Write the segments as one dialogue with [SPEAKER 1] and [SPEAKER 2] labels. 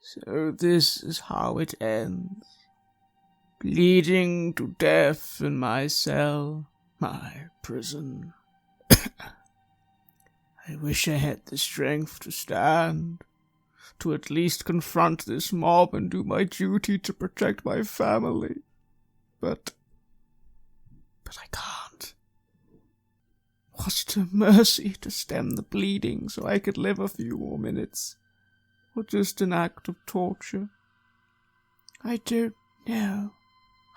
[SPEAKER 1] So this is how it ends. Bleeding to death in my cell, my prison. I wish I had the strength to stand, to at least confront this mob and do my duty to protect my family. But I can't. What a mercy to stem the bleeding so I could live a few more minutes. Or just an act of torture. I don't know.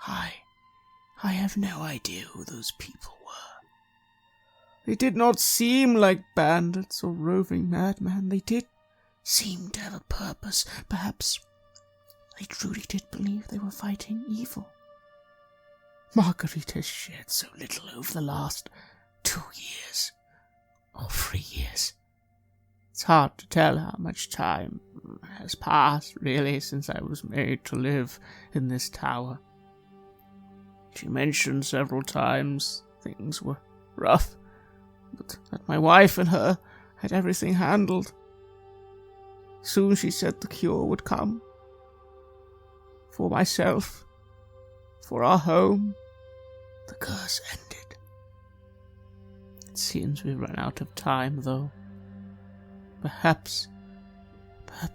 [SPEAKER 1] I have no idea who those people were. They did not seem like bandits or roving madmen. They did seem to have a purpose. Perhaps they truly did believe they were fighting evil. Marguerite has shared so little over the last 2 years, or 3 years. It's hard to tell how much time has passed, really, since I was made to live in this tower. She mentioned several times things were rough, but that my wife and her had everything handled. Soon she said the cure would come. For myself, for our home, the curse ended. It seems we've run out of time, though. Perhaps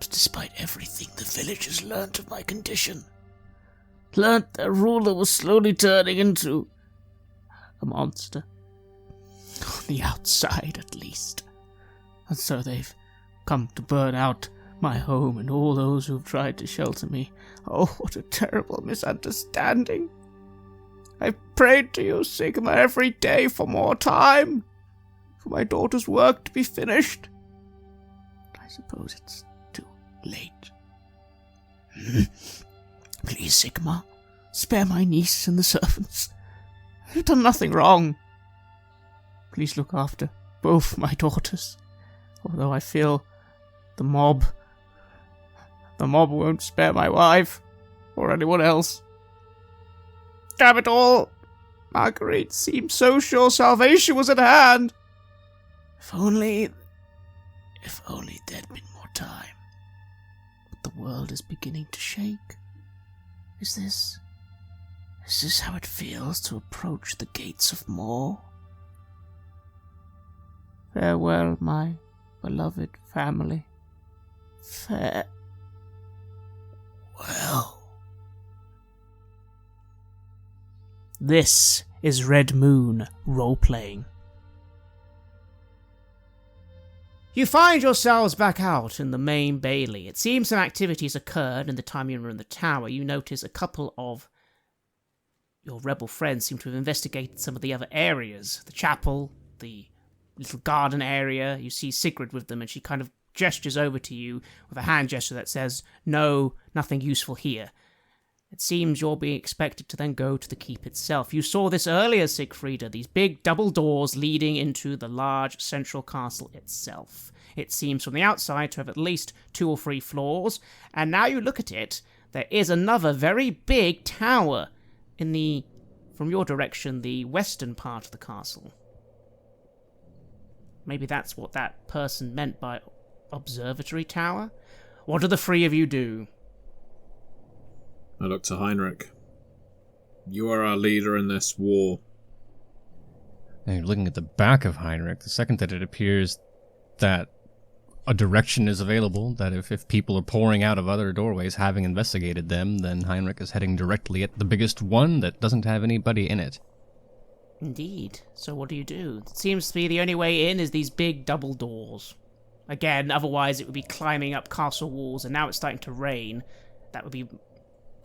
[SPEAKER 1] despite everything the villagers learnt of my condition, learnt their ruler was slowly turning into a monster. On the outside, at least. And so they've come to burn out my home and all those who've tried to shelter me. Oh, what a terrible misunderstanding. I've prayed to you, Sigma, every day for more time, for my daughter's work to be finished. I suppose it's too late. Please, Sigma, spare my niece and the servants. I've done nothing wrong. Please look after both my daughters, although I feel the mob won't spare my wife, or anyone else. Damn it all! Marguerite seemed so sure salvation was at hand. If only there'd been more time. But the world is beginning to shake. Is this how it feels to approach the gates of Moor? Farewell, my beloved family. Farewell. This is Red Moon Roleplaying. You find yourselves back out in the main bailey. It seems some activities occurred in the time you were in the tower. You notice a couple of your rebel friends seem to have investigated some of the other areas. The chapel, the little garden area. You see Sigrid with them, and she kind of gestures over to you with a hand gesture that says, "No, nothing useful here." It seems you're being expected to then go to the keep itself. You saw this earlier, Siegfrieda, these big double doors leading into the large central castle itself. It seems from the outside to have at least 2 or 3 floors, and now you look at it, there is another very big tower in from your direction, the western part of the castle. Maybe that's what that person meant by observatory tower? What do the 3 of you do?
[SPEAKER 2] I look to Heinrich. You are our leader in this war.
[SPEAKER 3] And looking at the back of Heinrich, the second that it appears that a direction is available, that if people are pouring out of other doorways, having investigated them, then Heinrich is heading directly at the biggest one that doesn't have anybody in it.
[SPEAKER 1] Indeed. So what do? It seems to be the only way in is these big double doors. Again, otherwise it would be climbing up castle walls, and now it's starting to rain. That would be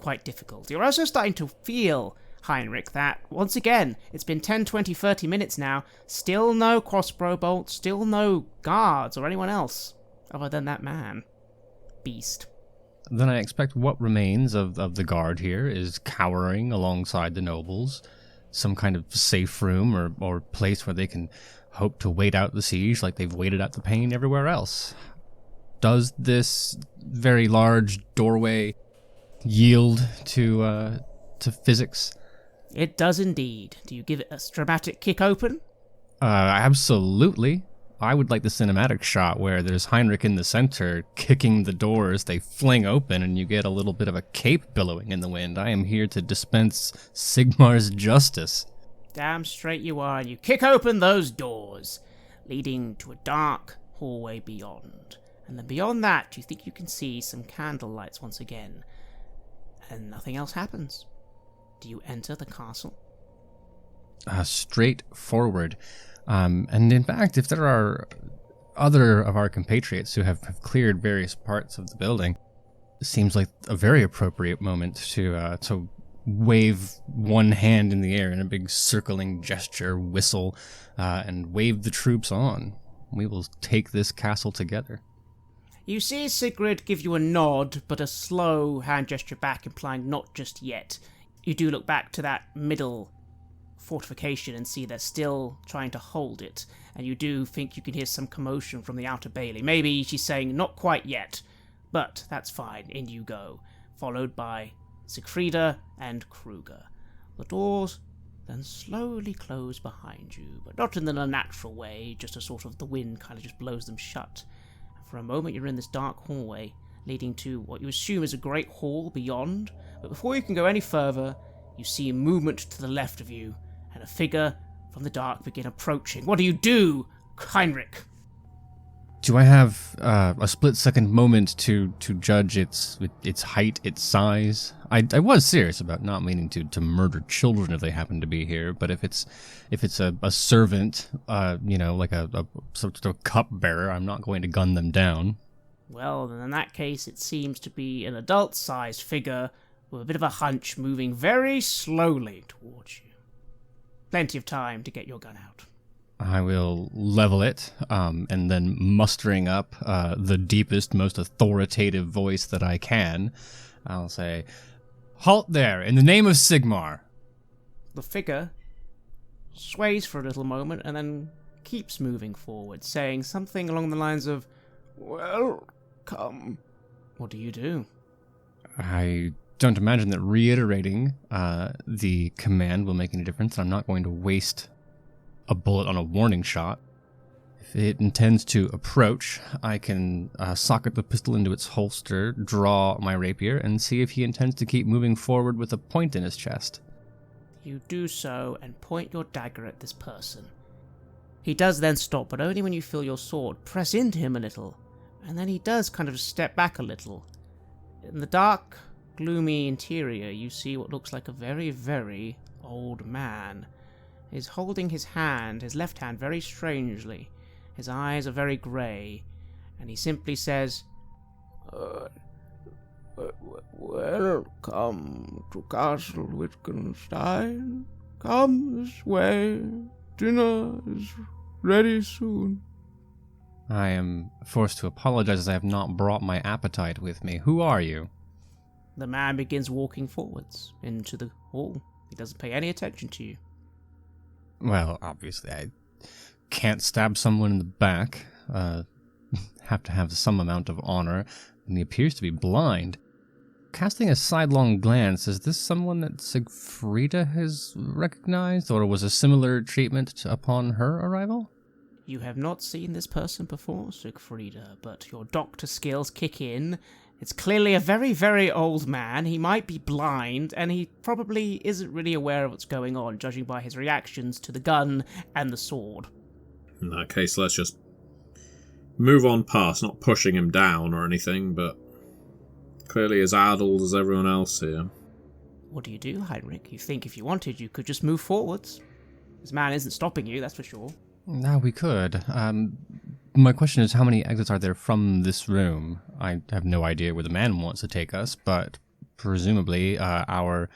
[SPEAKER 1] quite difficult. You're also starting to feel, Heinrich, that, once again, it's been 10, 20, 30 minutes now, still no crossbow bolts, still no guards or anyone else, other than that man. Beast.
[SPEAKER 3] Then I expect what remains of the guard here is cowering alongside the nobles, some kind of safe room or place where they can hope to wait out the siege like they've waited out the pain everywhere else. Does this very large doorway yield to physics?
[SPEAKER 1] It does indeed. Do you give it a dramatic kick open?
[SPEAKER 3] Absolutely. I would like the cinematic shot where there's Heinrich in the center kicking the doors, they fling open, and you get a little bit of a cape billowing in the wind. I am here to dispense Sigmar's justice.
[SPEAKER 4] Damn straight you are, and you kick open those doors, leading to a dark hallway beyond. And then beyond that, you think you can see some candle lights once again. And nothing else happens. Do you enter the castle?
[SPEAKER 3] Straight forward. And in fact, if there are other of our compatriots who have cleared various parts of the building, it seems like a very appropriate moment to wave one hand in the air in a big circling gesture, whistle, and wave the troops on. We will take this castle together.
[SPEAKER 4] You see Sigrid give you a nod, but a slow hand gesture back, implying not just yet. You do look back to that middle fortification and see they're still trying to hold it, and you do think you can hear some commotion from the outer bailey. Maybe she's saying, not quite yet, but that's fine. In you go, followed by Siegfrieda and Kruger. The doors then slowly close behind you, but not in an unnatural way, just a sort of the wind kind of just blows them shut. And for a moment you're in this dark hallway, leading to what you assume is a great hall beyond, but before you can go any further, you see movement to the left of you, and a figure from the dark begin approaching. What do you do, Heinrich?
[SPEAKER 3] Do I have a split-second moment to judge its height, its size? I was serious about not meaning to murder children if they happen to be here, but if it's a servant, like a sort of cupbearer, I'm not going to gun them down.
[SPEAKER 4] Well, then in that case, it seems to be an adult-sized figure with a bit of a hunch, moving very slowly towards you. Plenty of time to get your gun out.
[SPEAKER 3] I will level it, and then mustering up the deepest, most authoritative voice that I can, I'll say, "Halt there, in the name of Sigmar!"
[SPEAKER 4] The figure sways for a little moment and then keeps moving forward, saying something along the lines of, "Welcome." What do you do?
[SPEAKER 3] I don't imagine that reiterating the command will make any difference. I'm not going to waste a bullet on a warning shot. If it intends to approach, I can socket the pistol into its holster, draw my rapier, and see if he intends to keep moving forward with a point in his chest.
[SPEAKER 4] You do so and point your dagger at this person. He does then stop, but only when you feel your sword press into him a little, and then he does kind of step back a little. In the dark, gloomy interior, you see what looks like a very, very old man. He's holding his hand, his left hand, very strangely. His eyes are very grey, and he simply says,
[SPEAKER 1] "Welcome to Castle Wittgenstein. Come this way. Dinner is ready soon."
[SPEAKER 3] I am forced to apologize as I have not brought my appetite with me. Who are you?
[SPEAKER 4] The man begins walking forwards into the hall. He doesn't pay any attention to you.
[SPEAKER 3] Well, obviously, I can't stab someone in the back. Have to have some amount of honor, and he appears to be blind. Casting a sidelong glance, is this someone that Siegfrieda has recognized, or was a similar treatment upon her arrival?
[SPEAKER 4] You have not seen this person before, Siegfrieda, but your doctor skills kick in. It's clearly a very, very old man. He might be blind, and he probably isn't really aware of what's going on, judging by his reactions to the gun and the sword.
[SPEAKER 2] In that case, let's just move on past, not pushing him down or anything, but clearly as addled as everyone else here.
[SPEAKER 4] What do you do, Heinrich? You think if you wanted, you could just move forwards. This man isn't stopping you, that's for sure.
[SPEAKER 3] No, we could. My question is, how many exits are there from this room? I have no idea where the man wants to take us, but presumably our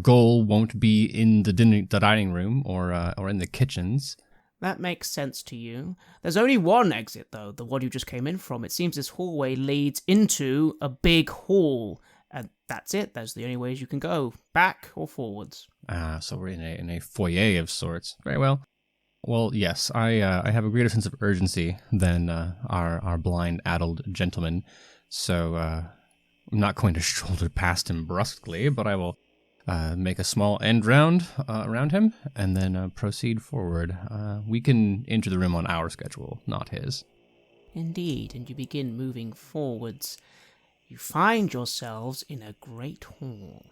[SPEAKER 3] goal won't be in the dining room or in the kitchens.
[SPEAKER 4] That makes sense to you. There's only one exit, though, the one you just came in from. It seems this hallway leads into a big hall, and that's it. Those are the only ways you can go, back or forwards.
[SPEAKER 3] So we're in a foyer of sorts. Very well. Well, yes, I have a greater sense of urgency than our blind, addled gentleman, so I'm not going to shoulder past him brusquely, but I will make a small end round around him, and then proceed forward. We can enter the room on our schedule, not his.
[SPEAKER 4] Indeed, and you begin moving forwards. You find yourselves in a great hall.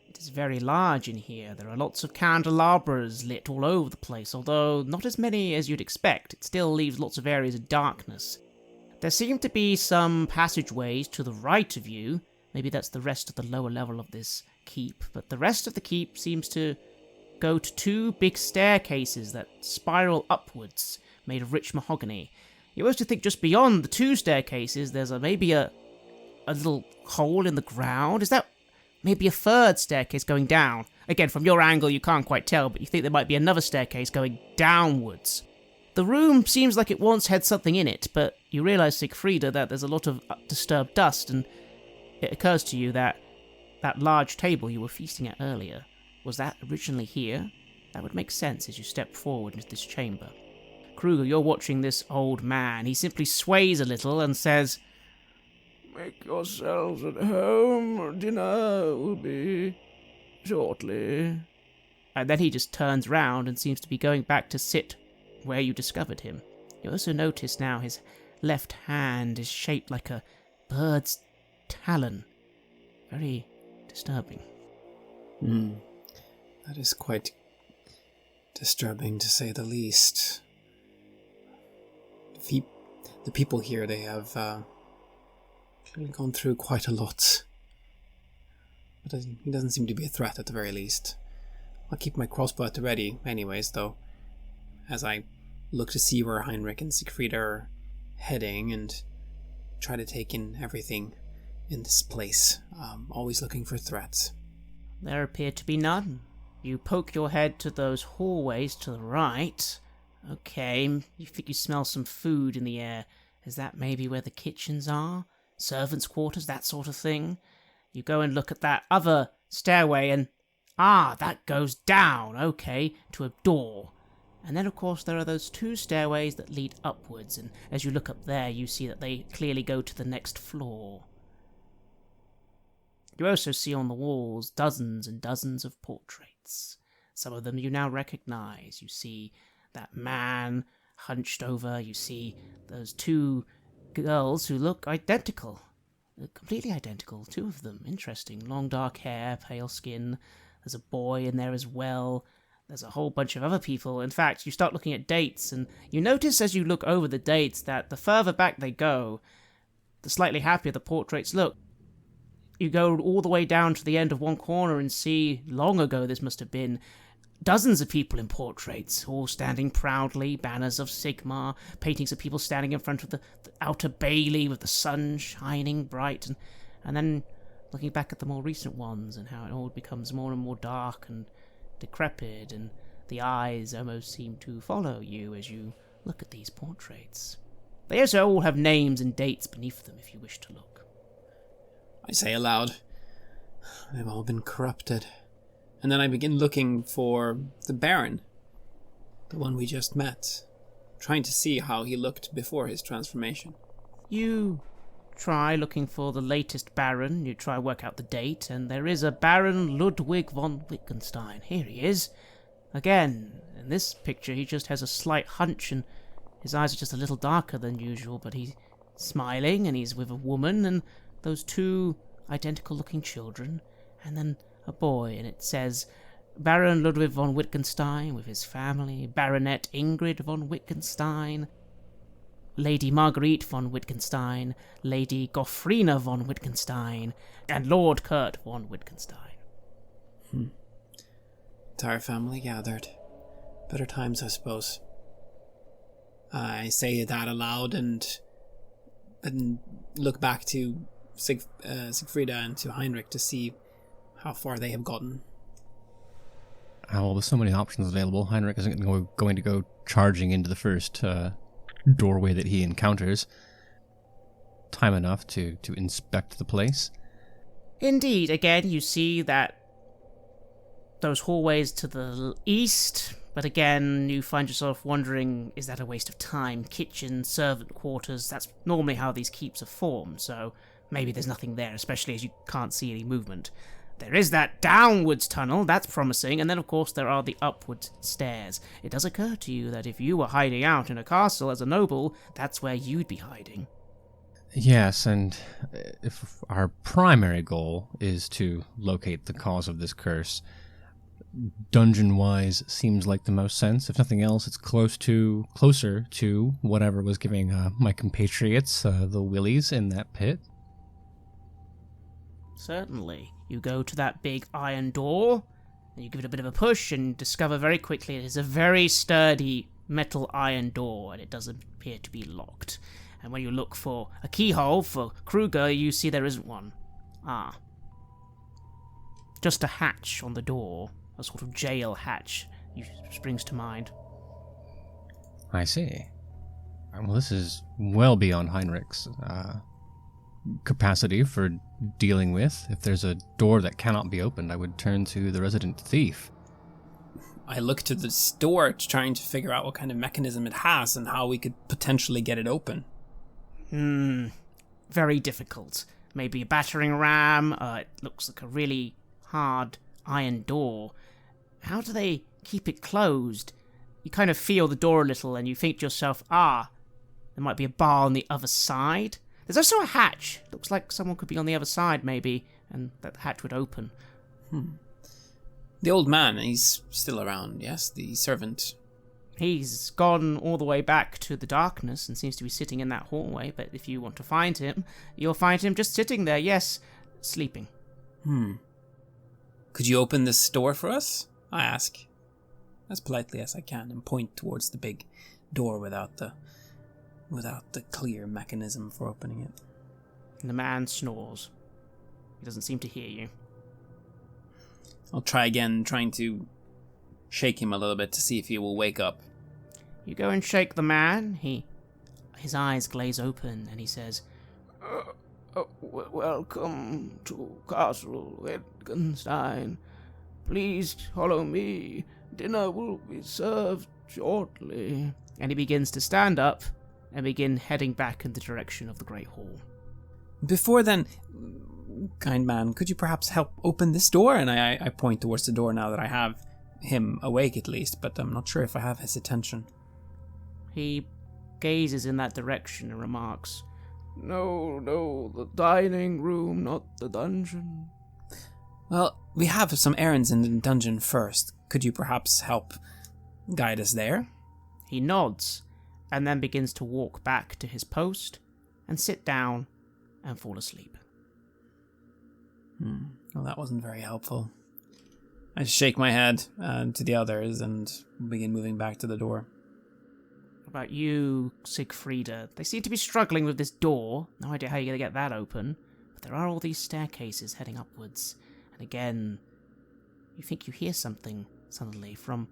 [SPEAKER 4] It is very large in here. There are lots of candelabras lit all over the place, although not as many as you'd expect. It still leaves lots of areas of darkness. There seem to be some passageways to the right of you. Maybe that's the rest of the lower level of this keep, but the rest of the keep seems to go to two big staircases that spiral upwards, made of rich mahogany. You also think just beyond the two staircases there's maybe a little hole in the ground. Is that maybe a third staircase going down? Again, from your angle you can't quite tell, but you think there might be another staircase going downwards. The room seems like it once had something in it, but you realise, Siegfrieda, that there's a lot of disturbed dust, and it occurs to you that that large table you were feasting at earlier, was that originally here? That would make sense as you step forward into this chamber. Kruger, you're watching this old man. He simply sways a little and says,
[SPEAKER 1] "Make yourselves at home. Dinner will be shortly."
[SPEAKER 4] And then he just turns round and seems to be going back to sit where you discovered him. You also notice now his left hand is shaped like a bird's talon. Very disturbing.
[SPEAKER 5] That is quite disturbing, to say the least. The people here, they have clearly gone through quite a lot. But he doesn't seem to be a threat at the very least. I'll keep my crossbow at the ready anyways, though, as I look to see where Heinrich and Siegfried are heading and try to take in everything in this place. Always looking for threats.
[SPEAKER 4] There appear to be none. You poke your head to those hallways to the right. Okay, you think you smell some food in the air. Is that maybe where the kitchens are? Servants' quarters, that sort of thing? You go and look at that other stairway and... that goes down, okay, to a door. And then, of course, there are those two stairways that lead upwards, and as you look up there, you see that they clearly go to the next floor. You also see on the walls dozens and dozens of portraits. Some of them you now recognize. You see that man hunched over. You see those two girls who look identical. Completely identical, two of them. Interesting. Long dark hair, pale skin. There's a boy in there as well. There's a whole bunch of other people. In fact, you start looking at dates, and you notice as you look over the dates that the further back they go, the slightly happier the portraits look. You go all the way down to the end of one corner and see, long ago this must have been, dozens of people in portraits, all standing proudly, banners of Sigmar, paintings of people standing in front of the outer bailey with the sun shining bright, and then looking back at the more recent ones and how it all becomes more and more dark and decrepit, and the eyes almost seem to follow you as you look at these portraits. They also all have names and dates beneath them if you wish to look.
[SPEAKER 5] I say aloud, they've all been corrupted. And then I begin looking for the Baron, the one we just met, trying to see how he looked before his transformation.
[SPEAKER 4] You try looking for the latest Baron, you try work out the date, and there is a Baron Ludwig von Wittgenstein. Here he is. Again, in this picture he just has a slight hunch and his eyes are just a little darker than usual, but he's smiling and he's with a woman and those two identical looking children, and then a boy, and it says Baron Ludwig von Wittgenstein with his family, Baronet Ingrid von Wittgenstein, Lady Marguerite von Wittgenstein, Lady Goffrina von Wittgenstein, and Lord Kurt von Wittgenstein.
[SPEAKER 5] Entire family gathered. Better times, I suppose. I say that aloud and look back to Siegfrieda and to Heinrich to see how far they have gotten.
[SPEAKER 3] Well, with so many options available, Heinrich isn't going to go charging into the first doorway that he encounters. Time enough to inspect the place.
[SPEAKER 4] Indeed, again, you see that those hallways to the east, but again, you find yourself wondering, is that a waste of time? Kitchen, servant quarters, that's normally how these keeps are formed, so maybe there's nothing there, especially as you can't see any movement. There is that downwards tunnel, that's promising, and then of course there are the upwards stairs. It does occur to you that if you were hiding out in a castle as a noble, that's where you'd be hiding.
[SPEAKER 3] Yes, and if our primary goal is to locate the cause of this curse, dungeon-wise seems like the most sense. If nothing else, it's closer to whatever was giving my compatriots the willies in that pit.
[SPEAKER 4] Certainly. You go to that big iron door, and you give it a bit of a push, and discover very quickly it is a very sturdy metal iron door, and it doesn't appear to be locked. And when you look for a keyhole for Kruger, you see there isn't one. Just a hatch on the door, a sort of jail hatch, springs to mind.
[SPEAKER 3] I see. Well, this is well beyond Heinrich's capacity for dealing with. If there's a door that cannot be opened, I would turn to the resident thief.
[SPEAKER 5] I look to this door, trying to figure out what kind of mechanism it has and how we could potentially get it open.
[SPEAKER 4] Very difficult. Maybe a battering ram. It looks like a really hard iron door. How do they keep it closed? You kind of feel the door a little and you think to yourself, there might be a bar on the other side. There's also a hatch. Looks like someone could be on the other side, maybe, and that hatch would open.
[SPEAKER 5] The old man, he's still around, yes? The servant.
[SPEAKER 4] He's gone all the way back to the darkness and seems to be sitting in that hallway, but if you want to find him, you'll find him just sitting there, yes, sleeping.
[SPEAKER 5] Could you open this door for us? I ask, as politely as I can, and point towards the big door without the clear mechanism for opening it.
[SPEAKER 4] And the man snores. He doesn't seem to hear you.
[SPEAKER 5] I'll try again, trying to shake him a little bit to see if he will wake up.
[SPEAKER 4] You go and shake the man. His eyes glaze open, and he says, "Welcome to Castle Wittgenstein. Please follow me. Dinner will be served shortly." And he begins to stand up and begin heading back in the direction of the Great Hall.
[SPEAKER 5] Before then, kind man, could you perhaps help open this door? And I point towards the door now that I have him awake at least, but I'm not sure if I have his attention.
[SPEAKER 4] He gazes in that direction and remarks, No, the dining room, not the dungeon."
[SPEAKER 5] Well, we have some errands in the dungeon first. Could you perhaps help guide us there?
[SPEAKER 4] He nods, and then begins to walk back to his post and sit down and fall asleep.
[SPEAKER 5] Well, that wasn't very helpful. I shake my head to the others and begin moving back to the door.
[SPEAKER 4] What about you, Siegfrieda? They seem to be struggling with this door. No idea how you're going to get that open. But there are all these staircases heading upwards. And again, you think you hear something suddenly from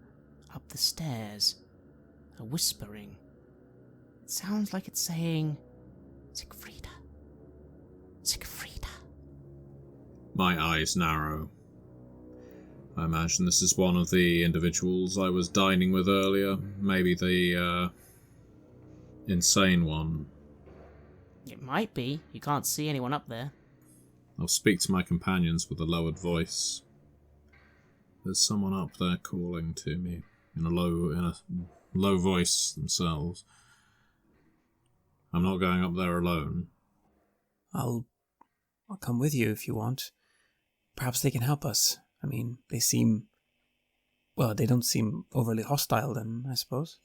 [SPEAKER 4] up the stairs. A whispering. It sounds like it's saying, Siegfrieda. Siegfrieda.
[SPEAKER 2] My eyes narrow. I imagine this is one of the individuals I was dining with earlier. Maybe the insane one.
[SPEAKER 4] It might be. You can't see anyone up there.
[SPEAKER 2] I'll speak to my companions with a lowered voice. There's someone up there calling to me in a low voice themselves. I'm not going up there alone.
[SPEAKER 5] I'll come with you if you want. Perhaps they can help us. I mean, they don't seem overly hostile then, I suppose.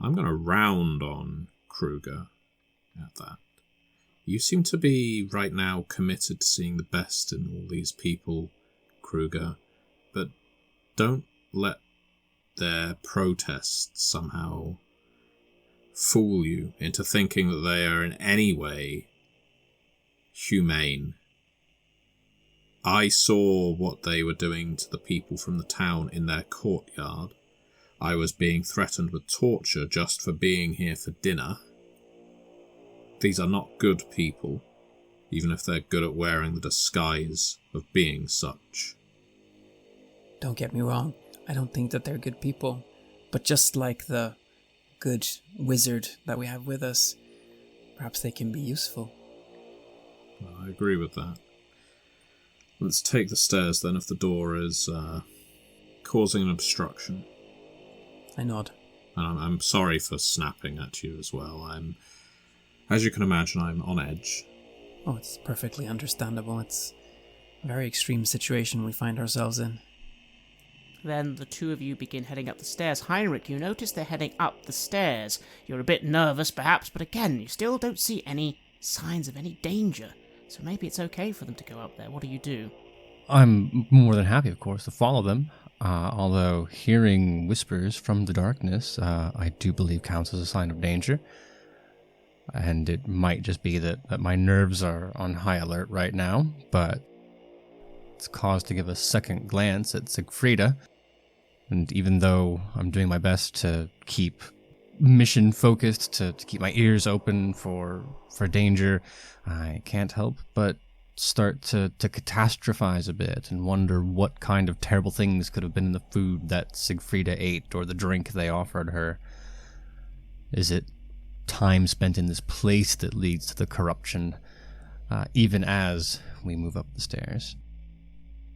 [SPEAKER 2] I'm going to round on Kruger at that. You seem to be, right now, committed to seeing the best in all these people, Kruger, but don't let their protests somehow fool you into thinking that they are in any way humane. I saw what they were doing to the people from the town in their courtyard. I was being threatened with torture just for being here for dinner. These are not good people, even if they're good at wearing the disguise of being such.
[SPEAKER 5] Don't get me wrong, I don't think that they're good people, but just like the good wizard that we have with us, perhaps they can be useful.
[SPEAKER 2] I agree with that. Let's take the stairs then if the door is causing an obstruction.
[SPEAKER 5] I nod.
[SPEAKER 2] And I'm sorry for snapping at you as well. As you can imagine, I'm on edge.
[SPEAKER 5] Oh, it's perfectly understandable. It's a very extreme situation we find ourselves in.
[SPEAKER 4] Then the two of you begin heading up the stairs. Heinrich, you notice they're heading up the stairs. You're a bit nervous, perhaps, but again, you still don't see any signs of any danger. So maybe it's okay for them to go up there. What do you do?
[SPEAKER 3] I'm more than happy, of course, to follow them. Although hearing whispers from the darkness, I do believe counts as a sign of danger. And it might just be that my nerves are on high alert right now, but it's cause to give a second glance at Siegfrieda. And even though I'm doing my best to keep mission focused, to keep my ears open for danger, I can't help but start to catastrophize a bit and wonder what kind of terrible things could have been in the food that Siegfrieda ate or the drink they offered her. Is it time spent in this place that leads to the corruption, even as we move up the stairs?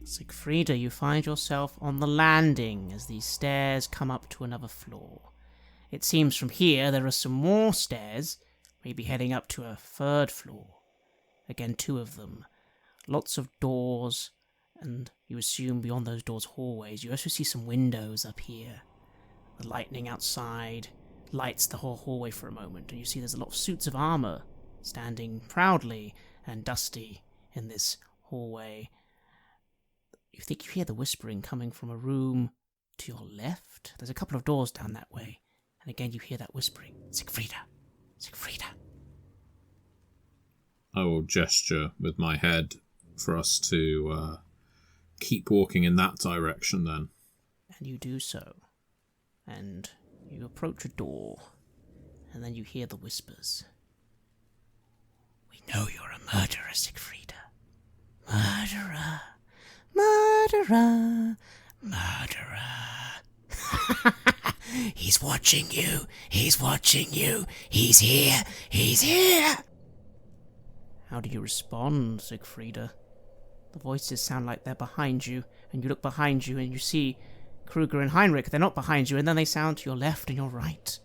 [SPEAKER 4] Siegfrieda, you find yourself on the landing as these stairs come up to another floor. It seems from here there are some more stairs, maybe heading up to a third floor. Again, 2 of them. Lots of doors, and you assume beyond those doors hallways. You also see some windows up here. The lightning outside lights the whole hallway for a moment, and you see there's a lot of suits of armor standing proudly and dusty in this hallway. You think you hear the whispering coming from a room to your left. There's a couple of doors down that way, and again you hear that whispering. Siegfrieda! Siegfrieda!
[SPEAKER 2] I will gesture with my head for us to keep walking in that direction then.
[SPEAKER 4] And you do so. And you approach a door, and then you hear the whispers. We know you're a murderer, Siegfrieda. Murderer. Murderer. Murderer. He's watching you. He's watching you. He's here. He's here. How do you respond, Siegfrieda? The voices sound like they're behind you, and you look behind you and you see Kruger and Heinrich. They're not behind you, and then they sound to your left and your right.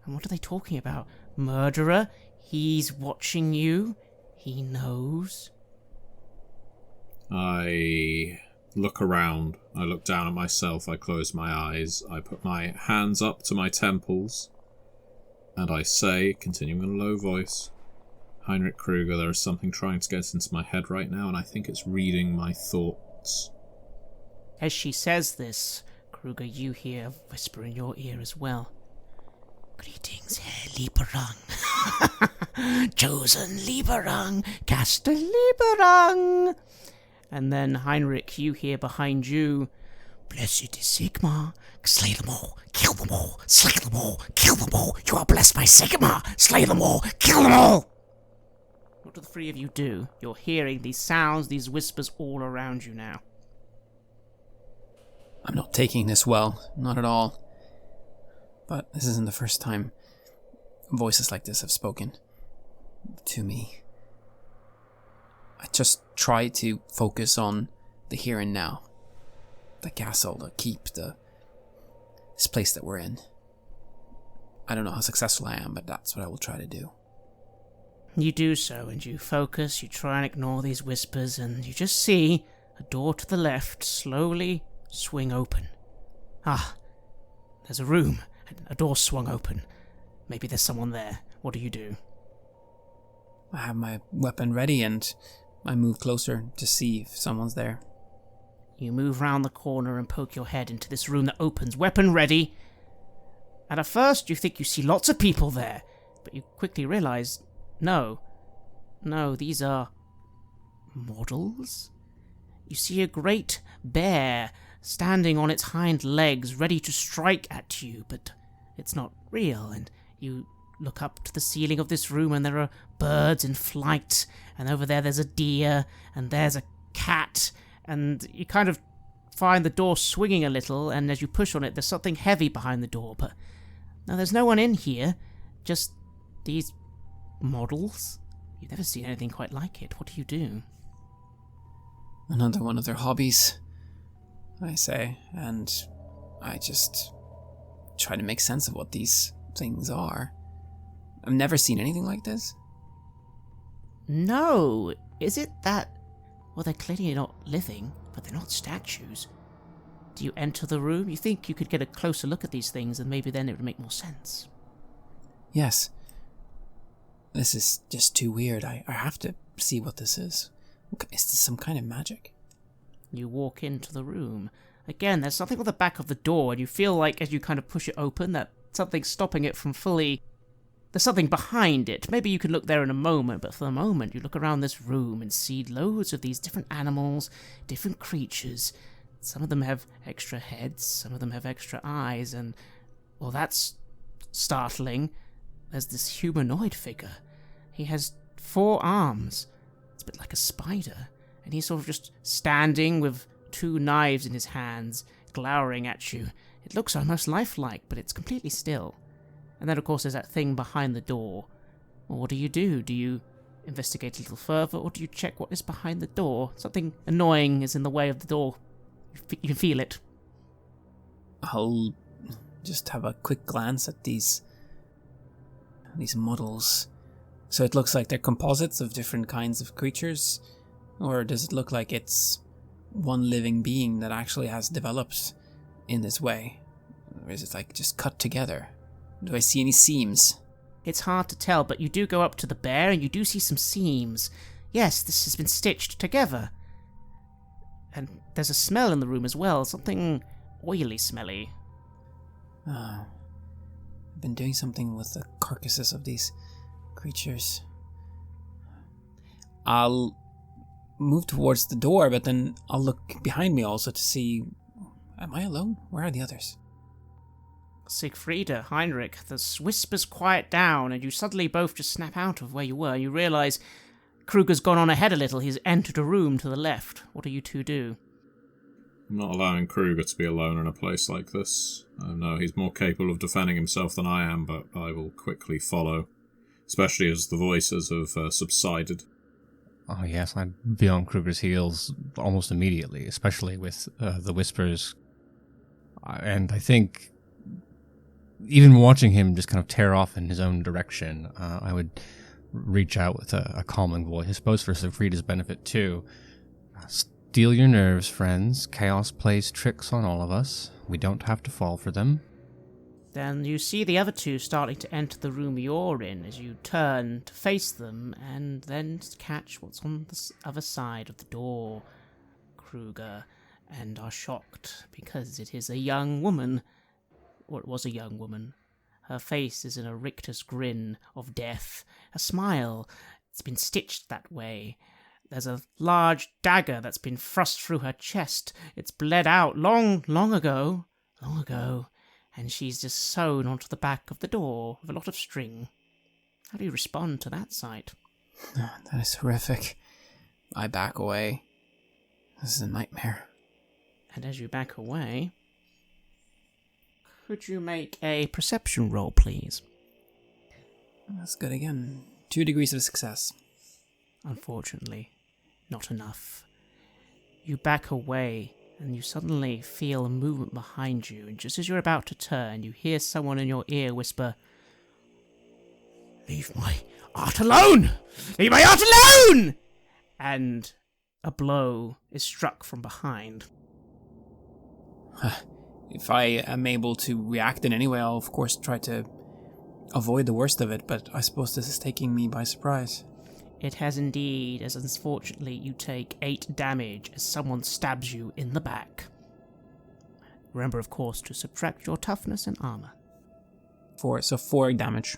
[SPEAKER 4] And what are they talking about? Murderer? He's watching you? He knows?
[SPEAKER 2] I look around. I look down at myself. I close my eyes. I put my hands up to my temples. And I say, continuing in a low voice, Heinrich Kruger, there is something trying to get into my head right now, and I think it's reading my thoughts.
[SPEAKER 4] As she says this, Kruger, you hear a whisper in your ear as well. Greetings, Herr Lieberung. Chosen Lieberung, Caster Lieberung. And then, Heinrich, you hear behind you, Blessed is Sigmar. Slay them all, kill them all, slay them all, kill them all. You are blessed by Sigmar. Slay them all, kill them all. What do the 3 of you do? You're hearing these sounds, these whispers all around you now.
[SPEAKER 5] I'm not taking this well, not at all. But this isn't the first time voices like this have spoken to me. I just try to focus on the here and now. The castle, the keep, this place that we're in. I don't know how successful I am, but that's what I will try to do.
[SPEAKER 4] You do so, and you focus, you try and ignore these whispers, and you just see a door to the left slowly swing open. Ah, there's a room, and a door swung open. Maybe there's someone there. What do?
[SPEAKER 5] I have my weapon ready, and I move closer to see if someone's there.
[SPEAKER 4] You move round the corner and poke your head into this room that opens, weapon ready. And at first you think you see lots of people there, but you quickly realize, no, these are models? You see a great bear standing on its hind legs, ready to strike at you, but it's not real, and you look up to the ceiling of this room and there are birds in flight, and over there's a deer, and there's a cat, and you kind of find the door swinging a little, and as you push on it, there's something heavy behind the door, but no, there's no one in here, just these models. You've never seen anything quite like it. What do?
[SPEAKER 5] Another one of their hobbies, I say, and I just try to make sense of what these things are. I've never seen anything like this.
[SPEAKER 4] No, is it that... Well, they're clearly not living, but they're not statues. Do you enter the room? You think you could get a closer look at these things, and maybe then it would make more sense.
[SPEAKER 5] Yes. This is just too weird. I have to see what this is. Is this some kind of magic?
[SPEAKER 4] You walk into the room. Again, there's something on the back of the door, and you feel like as you kind of push it open that something's stopping it from fully... There's something behind it. Maybe you could look there in a moment, but for the moment you look around this room and see loads of these different animals, different creatures. Some of them have extra heads, some of them have extra eyes, and... Well, that's startling. There's this humanoid figure. He has 4 arms. It's a bit like a spider. And he's sort of just standing with 2 knives in his hands, glowering at you. It looks almost lifelike, but it's completely still. And then, of course, there's that thing behind the door. Well, what do? Do you investigate a little further, or do you check what is behind the door? Something annoying is in the way of the door. You can feel it.
[SPEAKER 5] I'll just have a quick glance at these models. So it looks like they're composites of different kinds of creatures? Or does it look like it's one living being that actually has developed in this way? Or is it like just cut together? Do I see any seams?
[SPEAKER 4] It's hard to tell, but you do go up to the bear and you do see some seams. Yes, this has been stitched together. And there's a smell in the room as well, something oily smelly.
[SPEAKER 5] Oh, I've been doing something with the carcasses of these creatures. I'll move towards the door, but then I'll look behind me also to see... Am I alone? Where are the others?
[SPEAKER 4] Siegfrieda, Heinrich, the whispers quiet down, and you suddenly both just snap out of where you were. You realise Kruger's gone on ahead a little. He's entered a room to the left. What do you two do?
[SPEAKER 2] I'm not allowing Kruger to be alone in a place like this. I know he's more capable of defending himself than I am, but I will quickly follow, especially as the voices have subsided.
[SPEAKER 3] Oh yes, I'd be on Kruger's heels almost immediately, especially with the whispers. And I think even watching him just kind of tear off in his own direction, I would reach out with a calming voice, I suppose for Siegfrieda's benefit too. Steel your nerves, friends. Chaos plays tricks on all of us. We don't have to fall for them.
[SPEAKER 4] Then you see the other two starting to enter the room you're in as you turn to face them and then catch what's on the other side of the door, Kruger, and are shocked because it is a young woman. Or it was a young woman. Her face is in a rictus grin of death. A smile. It's been stitched that way. There's a large dagger that's been thrust through her chest. It's bled out long ago. And she's just sewn onto the back of the door with a lot of string. How do you respond to that sight?
[SPEAKER 5] Oh, that is horrific. I back away. This is a nightmare.
[SPEAKER 4] And as you back away... Could you make a perception roll, please?
[SPEAKER 5] That's good again. 2 degrees of success.
[SPEAKER 4] Unfortunately, not enough. You back away, and you suddenly feel a movement behind you, and just as you're about to turn, you hear someone in your ear whisper, "Leave my art alone! Leave my art alone!" And a blow is struck from behind.
[SPEAKER 5] If I am able to react in any way, I'll of course try to avoid the worst of it, but I suppose this is taking me by surprise.
[SPEAKER 4] It has indeed, as unfortunately you take 8 damage as someone stabs you in the back. Remember, of course, to subtract your toughness and armor.
[SPEAKER 5] 4 damage.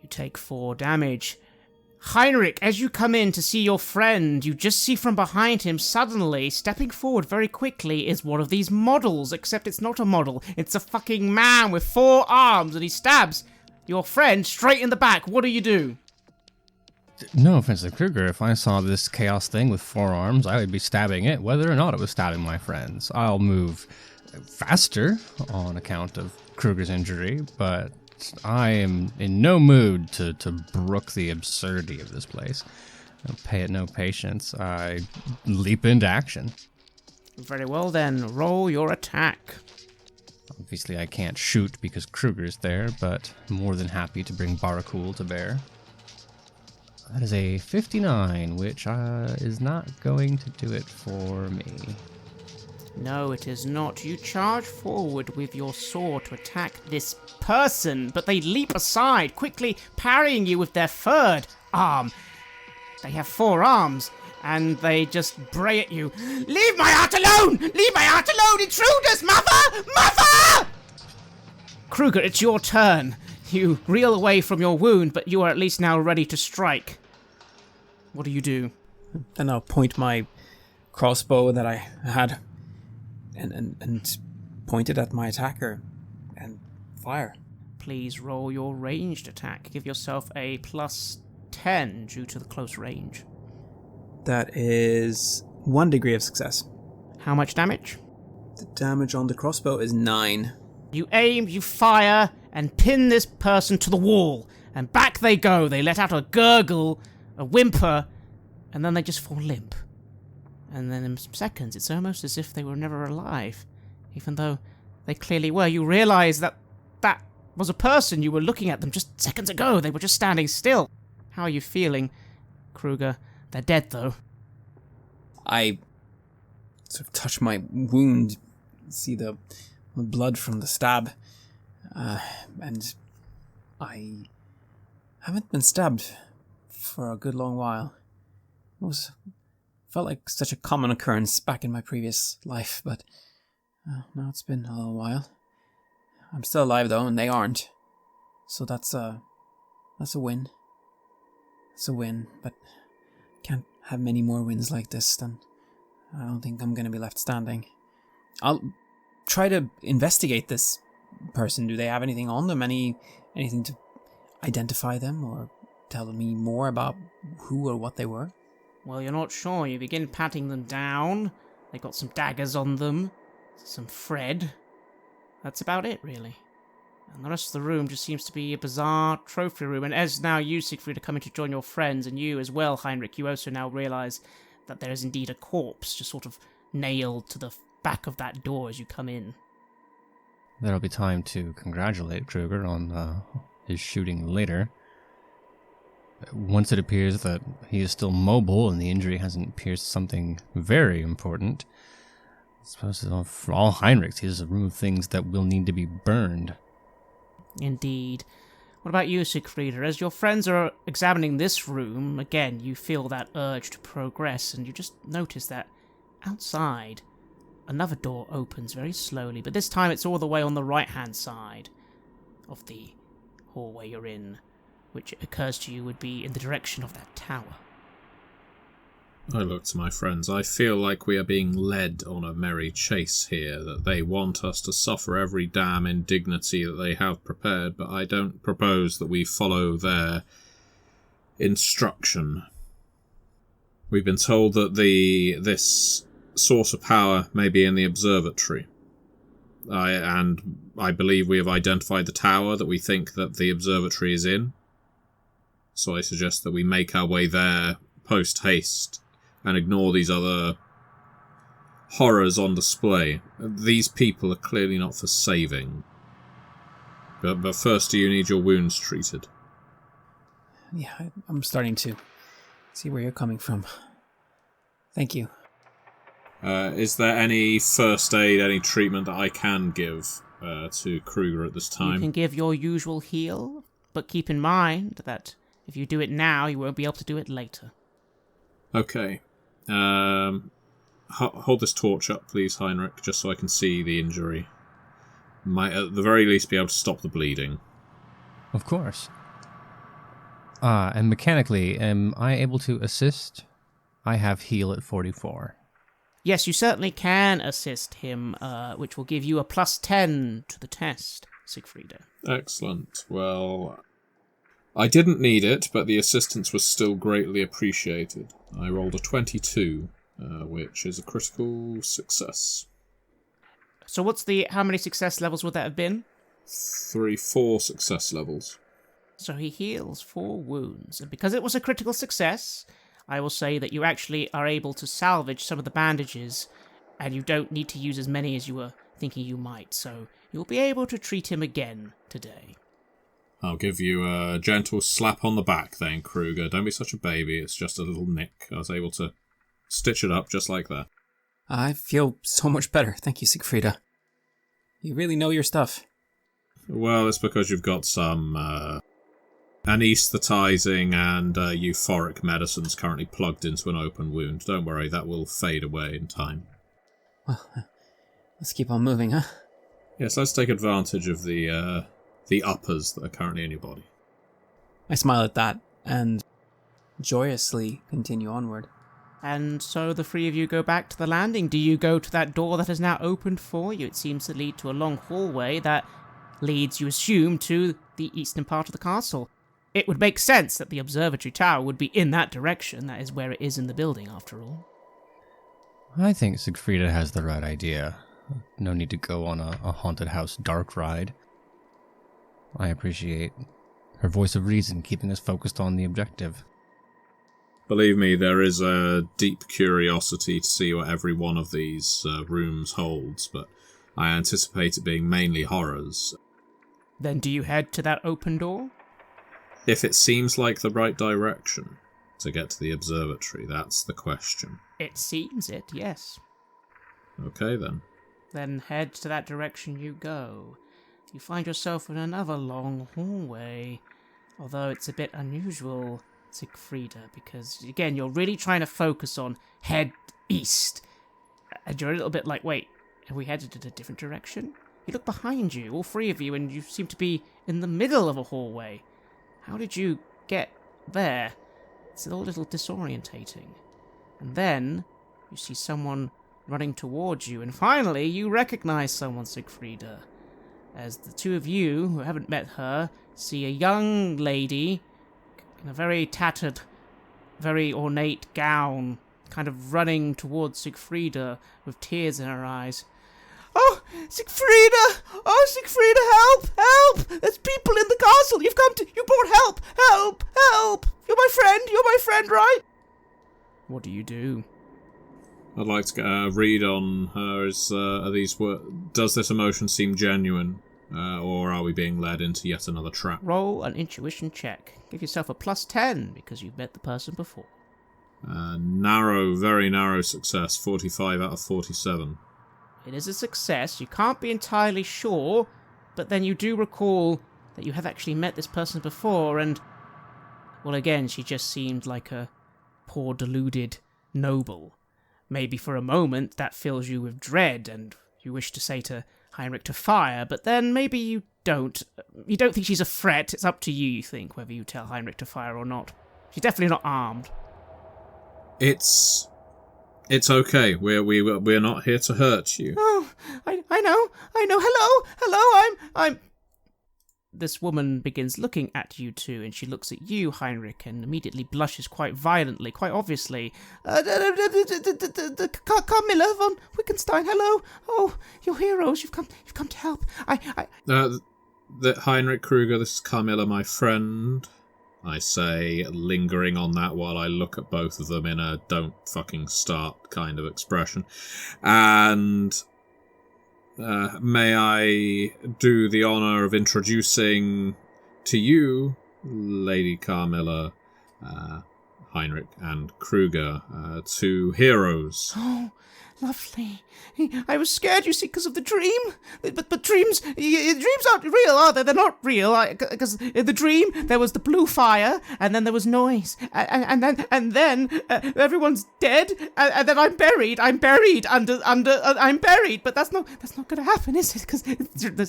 [SPEAKER 4] You take 4 damage. Heinrich, as you come in to see your friend, you just see from behind him, suddenly, stepping forward very quickly, is one of these models, except it's not a model. It's a fucking man with 4 arms, and he stabs your friend straight in the back. What do?
[SPEAKER 3] No offense to Kruger, if I saw this chaos thing with 4 arms, I would be stabbing it, whether or not it was stabbing my friends. I'll move faster on account of Kruger's injury, but I am in no mood to brook the absurdity of this place. I'll pay it no patience. I leap into action.
[SPEAKER 4] Very well then, roll your attack.
[SPEAKER 3] Obviously, I can't shoot because Kruger's there, but more than happy to bring Barakul to bear. That is a 59, which is not going to do it for me.
[SPEAKER 4] No, it is not. You charge forward with your sword to attack this person, but they leap aside, quickly parrying you with their third arm. They have 4 arms, and they just bray at you. Leave my art alone! Leave my art alone, intruders! Mother! Mother! Kruger, it's your turn. You reel away from your wound, but you are at least now ready to strike. What do you do?
[SPEAKER 5] Then I'll point my crossbow that I had and point it at my attacker and fire.
[SPEAKER 4] Please roll your ranged attack. Give yourself a +10 due to the close range.
[SPEAKER 5] That is 1 degree of success.
[SPEAKER 4] How much damage?
[SPEAKER 5] The damage on the crossbow is 9.
[SPEAKER 4] You aim, you fire, and pin this person to the wall. And back they go. They let out a gurgle, a whimper, and then they just fall limp. And then in seconds, it's almost as if they were never alive. Even though they clearly were. You realize that that was a person. You were looking at them just seconds ago. They were just standing still. How are you feeling, Kruger? They're dead, though.
[SPEAKER 5] I sort of touch my wound, see the blood from the stab, and I haven't been stabbed for a good long while. Felt like such a common occurrence back in my previous life, but now it's been a little while. I'm still alive though, and they aren't. So that's a win. It's a win, but can't have many more wins like this. Then I don't think I'm gonna be left standing. I'll try to investigate this person. Do they have anything on them? Anything to identify them or tell me more about who or what they were?
[SPEAKER 4] Well, you're not sure. You begin patting them down. They've got some daggers on them, some thread. That's about it, really. And the rest of the room just seems to be a bizarre trophy room. And as now you, Siegfried, are coming to join your friends, and you as well, Heinrich, you also now realise that there is indeed a corpse just sort of nailed to the back of that door as you come in.
[SPEAKER 3] There'll be time to congratulate Kruger on his shooting later. Once it appears that he is still mobile and the injury hasn't pierced something very important, I suppose for all Heinrichs, he has a room of things that will need to be burned.
[SPEAKER 4] Indeed. What about you, Siegfried? As your friends are examining this room, again, you feel that urge to progress, and you just notice that outside, another door opens very slowly, but this time it's all the way on the right-hand side of the hallway you're in, which it occurs to you would be in the direction of that tower.
[SPEAKER 2] I look to my friends. I feel like we are being led on a merry chase here, that they want us to suffer every damn indignity that they have prepared, but I don't propose that we follow their instruction. We've been told that this source of power may be in the observatory. I believe we have identified the tower that we think that the observatory is in. So I suggest that we make our way there post-haste and ignore these other horrors on display. These people are clearly not for saving. But first, do you need your wounds treated?
[SPEAKER 5] Yeah, I'm starting to see where you're coming from. Thank you.
[SPEAKER 2] Is there any first aid, any treatment that I can give to Kruger at this time?
[SPEAKER 4] You can give your usual heal, but keep in mind that if you do it now, you won't be able to do it later.
[SPEAKER 2] Okay. Hold this torch up, please, Heinrich, just so I can see the injury. Might, at the very least, be able to stop the bleeding.
[SPEAKER 3] Of course. And mechanically, am I able to assist? I have heal at 44.
[SPEAKER 4] Yes, you certainly can assist him, which will give you a +10 to the test, Siegfried.
[SPEAKER 2] Excellent. Well, I didn't need it, but the assistance was still greatly appreciated. I rolled a 22, which is a critical success.
[SPEAKER 4] So how many success levels would that have been?
[SPEAKER 2] 4 success levels.
[SPEAKER 4] So he heals 4 wounds, and because it was a critical success, I will say that you actually are able to salvage some of the bandages, and you don't need to use as many as you were thinking you might, so you'll be able to treat him again today.
[SPEAKER 2] I'll give you a gentle slap on the back then, Kruger. Don't be such a baby, it's just a little nick. I was able to stitch it up just like that.
[SPEAKER 5] I feel so much better. Thank you, Siegfrieda. You really know your stuff.
[SPEAKER 2] Well, it's because you've got some anaesthetizing and euphoric medicines currently plugged into an open wound. Don't worry, that will fade away in time.
[SPEAKER 5] Well, let's keep on moving, huh?
[SPEAKER 2] Yes, let's take advantage of the uppers that are currently in your body.
[SPEAKER 5] I smile at that and joyously continue onward.
[SPEAKER 4] And so the three of you go back to the landing. Do you go to that door that is now opened for you? It seems to lead to a long hallway that leads, you assume, to the eastern part of the castle. It would make sense that the observatory tower would be in that direction. That is where it is in the building, after all.
[SPEAKER 3] I think Siegfrieda has the right idea. No need to go on a haunted house dark ride. I appreciate her voice of reason keeping us focused on the objective.
[SPEAKER 2] Believe me, there is a deep curiosity to see what every one of these rooms holds, but I anticipate it being mainly horrors.
[SPEAKER 4] Then do you head to that open door?
[SPEAKER 2] If it seems like the right direction to get to the observatory, that's the question.
[SPEAKER 4] It seems it, yes.
[SPEAKER 2] Okay, then.
[SPEAKER 4] Then head to that direction you go. You find yourself in another long hallway, although it's a bit unusual, Siegfrieda, because, again, you're really trying to focus on head east, and you're a little bit like, wait, have we headed in a different direction? You look behind you, all three of you, and you seem to be in the middle of a hallway. How did you get there? It's a little disorientating. And then you see someone running towards you, and finally you recognize someone, Siegfrieda, as the two of you, who haven't met her, see a young lady in a very tattered, very ornate gown, kind of running towards Siegfrieda with tears in her eyes. Oh, Siegfrieda! Oh, Siegfrieda, help! Help! There's people in the castle! You brought help! Help! Help! You're my friend, right? What do you do?
[SPEAKER 2] I'd like to get a read on her. Does this emotion seem genuine? Or are we being led into yet another trap?
[SPEAKER 4] Roll an intuition check. Give yourself a +10 because you've met the person before.
[SPEAKER 2] Narrow, very narrow success. 45 out of 47.
[SPEAKER 4] It is a success. You can't be entirely sure, but then you do recall that you have actually met this person before, and, well, again, she just seemed like a poor, deluded noble. Maybe for a moment that fills you with dread, and you wish to say to Heinrich to fire, but then maybe you don't. You don't think she's a threat. It's up to you, you think, whether you tell Heinrich to fire or not. She's definitely not armed.
[SPEAKER 2] It's okay. We're not here to hurt you.
[SPEAKER 4] Oh, I know. Hello, I'm... This woman begins looking at you two, and she looks at you, Heinrich, and immediately blushes quite violently, quite obviously. Camilla von Wittgenstein, hello. Oh, you're heroes. You've come to help.
[SPEAKER 2] Heinrich Kruger, this is Camilla, my friend. I say, lingering on that while I look at both of them in a don't fucking start kind of expression. And may I do the honour of introducing to you, Lady Camilla, Heinrich and Kruger, two heroes.
[SPEAKER 4] Oh, lovely. I was scared, you see, because of the dream. But dreams aren't real, are they? They're not real. Because in the dream there was the blue fire, and then there was noise, and then everyone's dead, and then I'm buried. I'm buried. But that's not going to happen, is it? Because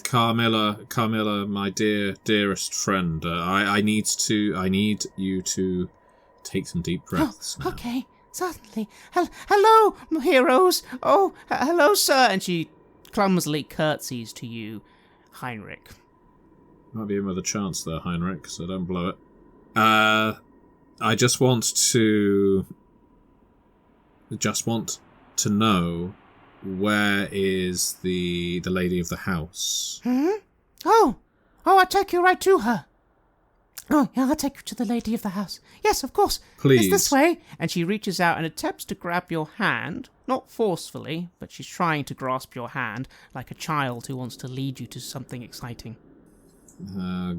[SPEAKER 2] Camilla, my dearest friend, I need you to take some deep breaths.
[SPEAKER 4] Oh, okay. Certainly. Hello, heroes. Oh, hello, sir. And she clumsily curtsies to you, Heinrich.
[SPEAKER 2] Might be in with a chance there, Heinrich, so don't blow it. I just want to know, where is the lady of the house?
[SPEAKER 4] Hmm? Oh, I'll take you right to her. Oh, yeah, I'll take you to the lady of the house. Yes, of course.
[SPEAKER 2] Please.
[SPEAKER 4] It's this way. And she reaches out and attempts to grab your hand, not forcefully, but she's trying to grasp your hand like a child who wants to lead you to something exciting.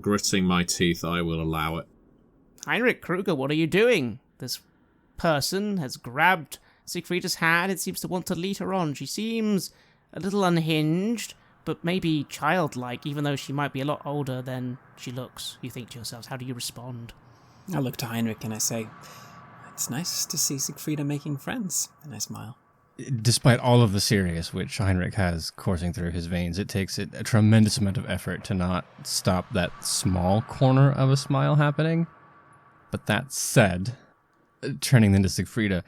[SPEAKER 2] Gritting my teeth, I will allow it.
[SPEAKER 4] Heinrich Kruger, what are you doing? This person has grabbed Siegfrieda's hand and seems to want to lead her on. She seems a little unhinged, but maybe childlike, even though she might be a lot older than she looks. You think to yourselves, how do you respond?
[SPEAKER 5] I look to Heinrich and I say, it's nice to see Siegfrieda making friends. And I smile.
[SPEAKER 3] Despite all of the serious which Heinrich has coursing through his veins, it takes a tremendous amount of effort to not stop that small corner of a smile happening. But that said, turning then to Siegfrieda,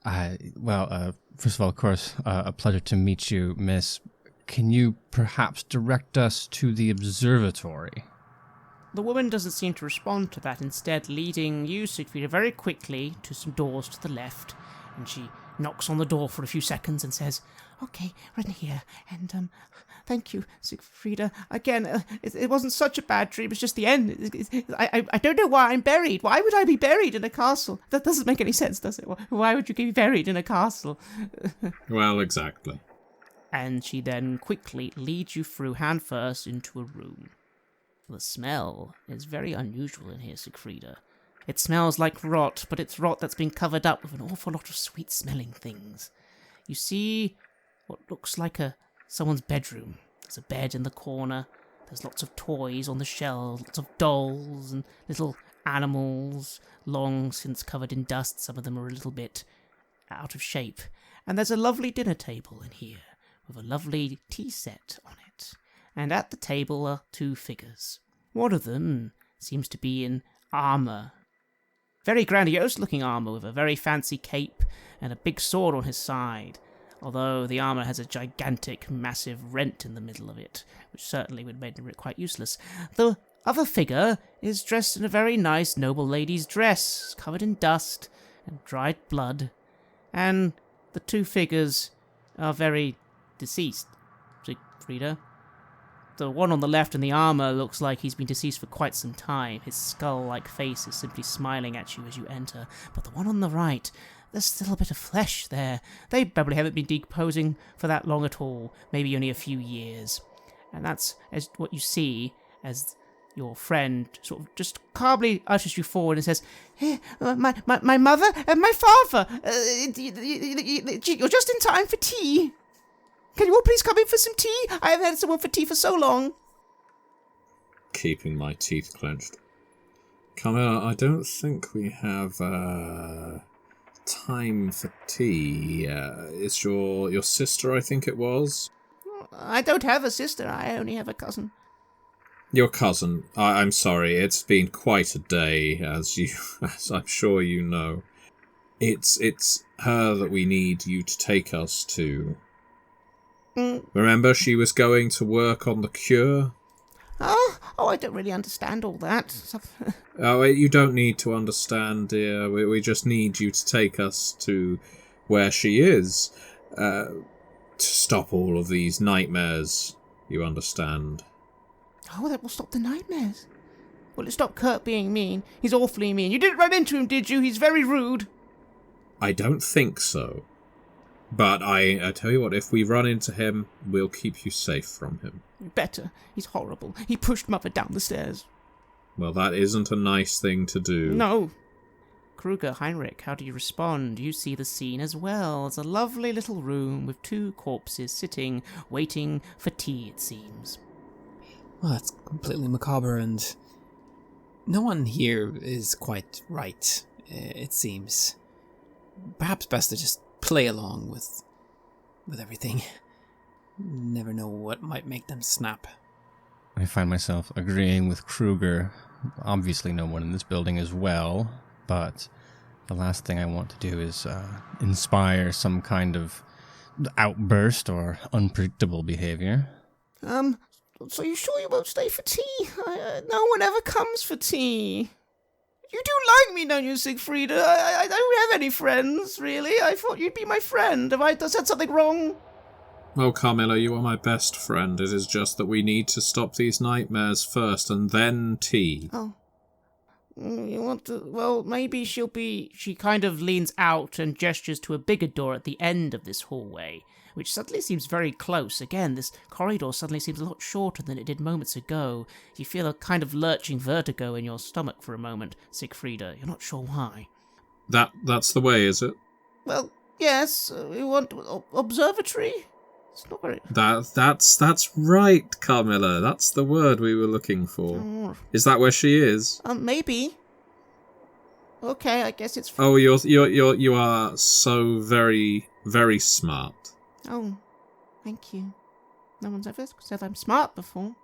[SPEAKER 3] first of all, of course, a pleasure to meet you, Miss. Can you perhaps direct us to the observatory?
[SPEAKER 4] The woman doesn't seem to respond to that, instead leading you, Siegfrieda, very quickly to some doors to the left, and she knocks on the door for a few seconds and says, "Okay, right in here, and thank you, Siegfrieda. Again, it wasn't such a bad dream, it's just the end. I don't know why I'm buried. Why would I be buried in a castle? That doesn't make any sense, does it? Why would you be buried in a castle?"
[SPEAKER 2] Well, exactly.
[SPEAKER 4] And she then quickly leads you through hand first into a room. The smell is very unusual in here, Siegfrieda. It smells like rot, but it's rot that's been covered up with an awful lot of sweet-smelling things. You see what looks like someone's bedroom. There's a bed in the corner. There's lots of toys on the shelves, lots of dolls and little animals, long since covered in dust. Some of them are a little bit out of shape. And there's a lovely dinner table in here, with a lovely tea set on it. And at the table are two figures. One of them seems to be in armour. Very grandiose-looking armour, with a very fancy cape and a big sword on his side, although the armour has a gigantic, massive rent in the middle of it, which certainly would make it quite useless. The other figure is dressed in a very nice noble lady's dress, covered in dust and dried blood, and the two figures are very deceased, Siegfrieda. The one on the left in the armour looks like he's been deceased for quite some time. His skull-like face is simply smiling at you as you enter. But the one on the right, there's still a bit of flesh there. They probably haven't been decomposing for that long at all, maybe only a few years. And that's as what you see as your friend sort of just calmly ushers you forward and says, "Hey, my mother and my father, you're just in time for tea. Can you all please come in for some tea? I haven't had someone for tea for so long."
[SPEAKER 2] Keeping my teeth clenched. Camilla, I don't think we have time for tea. It's your sister, I think it was?
[SPEAKER 4] I don't have a sister, I only have a cousin.
[SPEAKER 2] Your cousin. I'm sorry, it's been quite a day, as I'm sure you know. It's her that we need you to take us to. Remember, she was going to work on the cure?
[SPEAKER 4] Oh, I don't really understand all that.
[SPEAKER 2] Oh, you don't need to understand, dear. We just need you to take us to where she is. To stop all of these nightmares, you understand.
[SPEAKER 4] Oh, that will stop the nightmares. Will it stop Kurt being mean? He's awfully mean. You didn't run into him, did you? He's very rude.
[SPEAKER 2] I don't think so. But I tell you what, if we run into him, we'll keep you safe from him.
[SPEAKER 4] Better. He's horrible. He pushed Mother down the stairs.
[SPEAKER 2] Well, that isn't a nice thing to do.
[SPEAKER 4] No. Kruger, Heinrich, how do you respond? You see the scene as well. It's a lovely little room with two corpses sitting, waiting for tea, it seems.
[SPEAKER 5] Well, that's completely macabre, and no one here is quite right, it seems. Perhaps best to just play along with everything. Never know what might make them snap.
[SPEAKER 3] I find myself agreeing with Kruger. Obviously no one in this building as well, but the last thing I want to do is inspire some kind of outburst or unpredictable behavior.
[SPEAKER 4] So you sure you won't stay for tea? No one ever comes for tea. You do like me, don't you, Siegfrieda? I don't have any friends, really. I thought you'd be my friend. Have I said something wrong?
[SPEAKER 2] Oh, Camilla, you are my best friend. It is just that we need to stop these nightmares first, and then tea.
[SPEAKER 4] Oh. You want to... Well, maybe she'll be... She kind of leans out and gestures to a bigger door at the end of this hallway, which suddenly seems very close. Again, this corridor suddenly seems a lot shorter than it did moments ago. You feel a kind of lurching vertigo in your stomach for a moment, Siegfrieda. You're not sure why.
[SPEAKER 2] That's the way, is it?
[SPEAKER 4] Well, yes. We want... Observatory? It's not very...
[SPEAKER 2] That's right, Camilla. That's the word we were looking for. Is that where she is?
[SPEAKER 4] Maybe. Okay, I guess it's...
[SPEAKER 2] Oh, you are so very, very smart.
[SPEAKER 4] Oh, thank you. No one's ever said I'm smart before.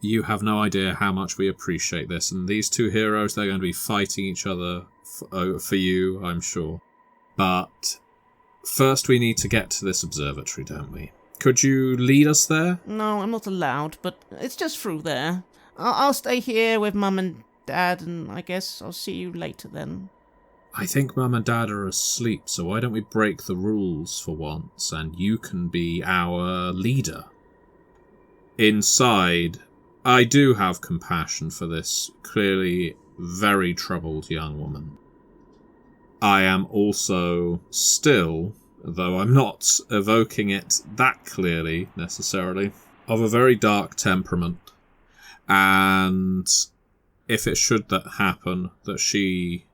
[SPEAKER 2] You have no idea how much we appreciate this, and these two heroes, they're going to be fighting each other for you, I'm sure. But first we need to get to this observatory, don't we? Could you lead us there?
[SPEAKER 4] No, I'm not allowed, but it's just through there. I'll stay here with Mum and Dad, and I guess I'll see you later then.
[SPEAKER 2] I think Mum and Dad are asleep, so why don't we break the rules for once, and you can be our leader. Inside, I do have compassion for this clearly very troubled young woman. I am also still, though I'm not evoking it that clearly necessarily, of a very dark temperament. And if it should that happen, that she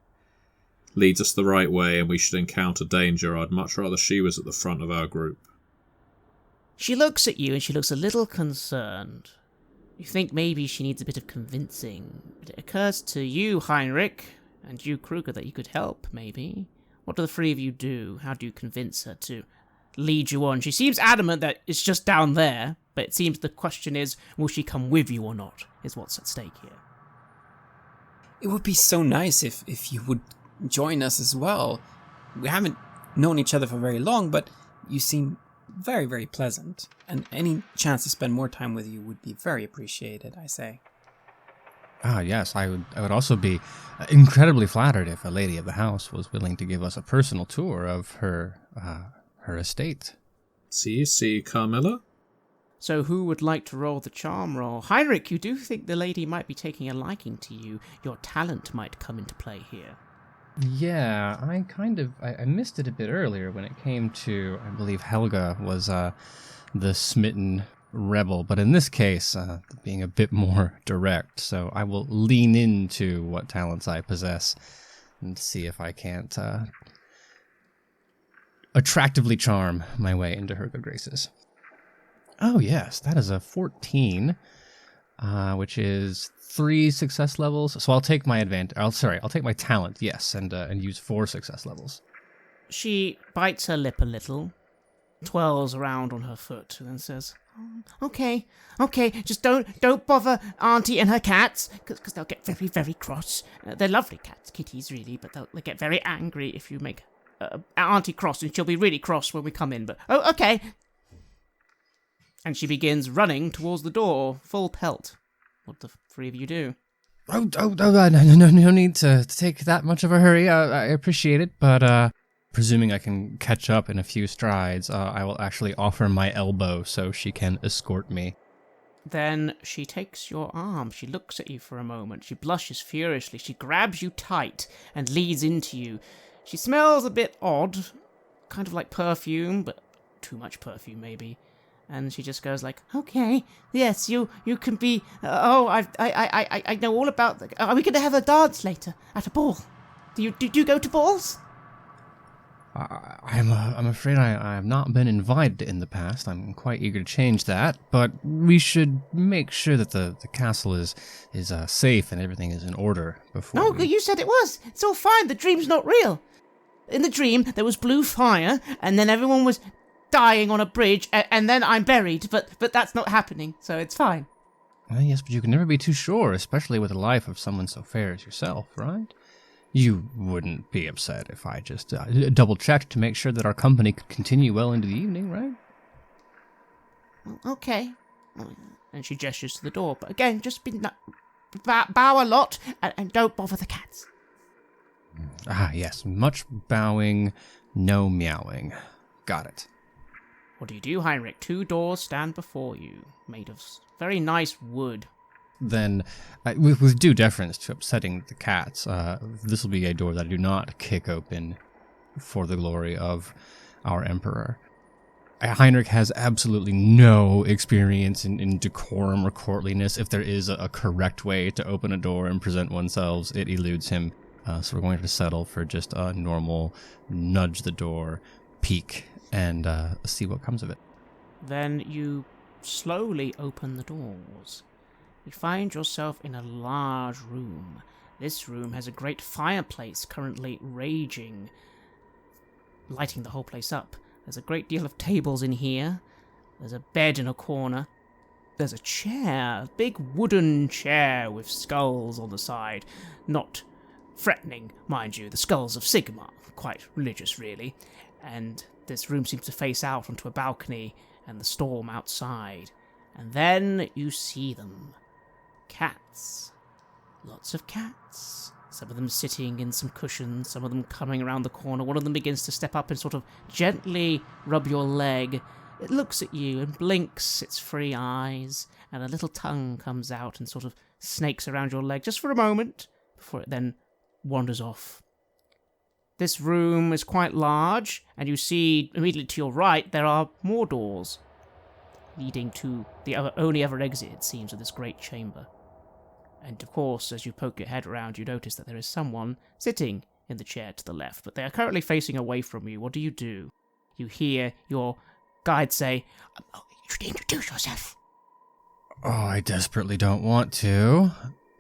[SPEAKER 2] leads us the right way and we should encounter danger, I'd much rather she was at the front of our group.
[SPEAKER 4] She looks at you and she looks a little concerned. You think maybe she needs a bit of convincing. But it occurs to you, Heinrich, and you, Kruger, that you could help, maybe. What do the three of you do? How do you convince her to lead you on? She seems adamant that it's just down there, but it seems the question is, will she come with you or not, is what's at stake here.
[SPEAKER 5] It would be so nice if you would join us as well. We haven't known each other for very long, but you seem very, very pleasant, and any chance to spend more time with you would be very appreciated, I say.
[SPEAKER 3] Ah, yes, I would also be incredibly flattered if a lady of the house was willing to give us a personal tour of her estate.
[SPEAKER 2] See, Camilla?
[SPEAKER 4] So who would like to roll the charm roll? Heinrich, you do think the lady might be taking a liking to you. Your talent might come into play here.
[SPEAKER 3] Yeah, I missed it a bit earlier when it came to, I believe Helga was the smitten rebel, but in this case, being a bit more direct, so I will lean into what talents I possess and see if I can't attractively charm my way into her good graces. Oh yes, that is a 14, which is 3 success levels. So I'll take my I'll take my talent, yes, and use 4 success levels.
[SPEAKER 4] She bites her lip a little, twirls around on her foot, and then says, Okay, just don't bother Auntie and her cats, because they'll get very, very cross. They're lovely cats, kitties really, but they'll get very angry if you make Auntie cross, and she'll be really cross when we come in, but okay. And she begins running towards the door, full pelt. What do the three of you do?
[SPEAKER 3] No need to take that much of a hurry. I appreciate it, but presuming I can catch up in a few strides, I will actually offer my elbow so she can escort me.
[SPEAKER 4] Then she takes your arm. She looks at you for a moment. She blushes furiously. She grabs you tight and leads into you. She smells a bit odd, kind of like perfume, but too much perfume maybe. And she just goes like, okay, yes, you can be, I know all about, are we going to have a dance later at a ball? Do you go to balls?
[SPEAKER 3] I'm afraid I have not been invited in the past. I'm quite eager to change that, but we should make sure that the castle is safe and everything is in order before.
[SPEAKER 4] No, you said it was. It's all fine. The dream's not real. In the dream, there was blue fire, and then everyone was dying on a bridge, and then I'm buried, but that's not happening, so it's fine.
[SPEAKER 3] Well, yes, but you can never be too sure, especially with the life of someone so fair as yourself, right? You wouldn't be upset if I just double-checked to make sure that our company could continue well into the evening, right?
[SPEAKER 4] Okay. And she gestures to the door, but again, just bow a lot, and don't bother the cats.
[SPEAKER 3] Ah, yes, much bowing, no meowing. Got it.
[SPEAKER 4] What do you do, Heinrich? 2 doors stand before you, made of very nice wood.
[SPEAKER 3] Then, with due deference to upsetting the cats, this will be a door that I do not kick open for the glory of our Emperor. Heinrich has absolutely no experience in decorum or courtliness. If there is a correct way to open a door and present oneself, it eludes him. So we're going to settle for just a normal nudge the door, peek, and see what comes of it.
[SPEAKER 4] Then you slowly open the doors. You find yourself in a large room. This room has a great fireplace currently raging, lighting the whole place up. There's a great deal of tables in here. There's a bed in a corner. There's a chair, a big wooden chair with skulls on the side. Not threatening, mind you, the skulls of Sigmar. Quite religious, really. And this room seems to face out onto a balcony and the storm outside. And then you see them. Cats. Lots of cats. Some of them sitting in some cushions, some of them coming around the corner. One of them begins to step up and sort of gently rub your leg. It looks at you and blinks its 3 eyes, and a little tongue comes out and sort of snakes around your leg just for a moment, before it then wanders off. This room is quite large, and you see immediately to your right there are more doors, leading to the only other exit, it seems, of this great chamber. And of course, as you poke your head around, you notice that there is someone sitting in the chair to the left, but they are currently facing away from you. What do? You hear your guide say, "You should introduce yourself."
[SPEAKER 3] Oh, I desperately don't want to,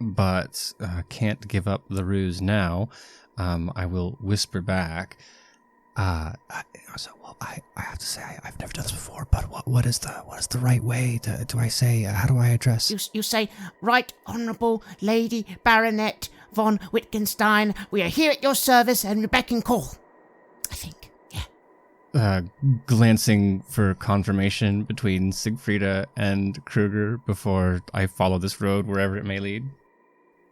[SPEAKER 3] but can't give up the ruse now. I will whisper back. I have to say, I've never done this before, but what is the right way? Do I say, how do I address?
[SPEAKER 4] You say, "Right Honourable Lady Baronet von Wittgenstein, we are here at your service and beck and call." I think, yeah.
[SPEAKER 3] Glancing for confirmation between Siegfrieda and Kruger before I follow this road wherever it may lead.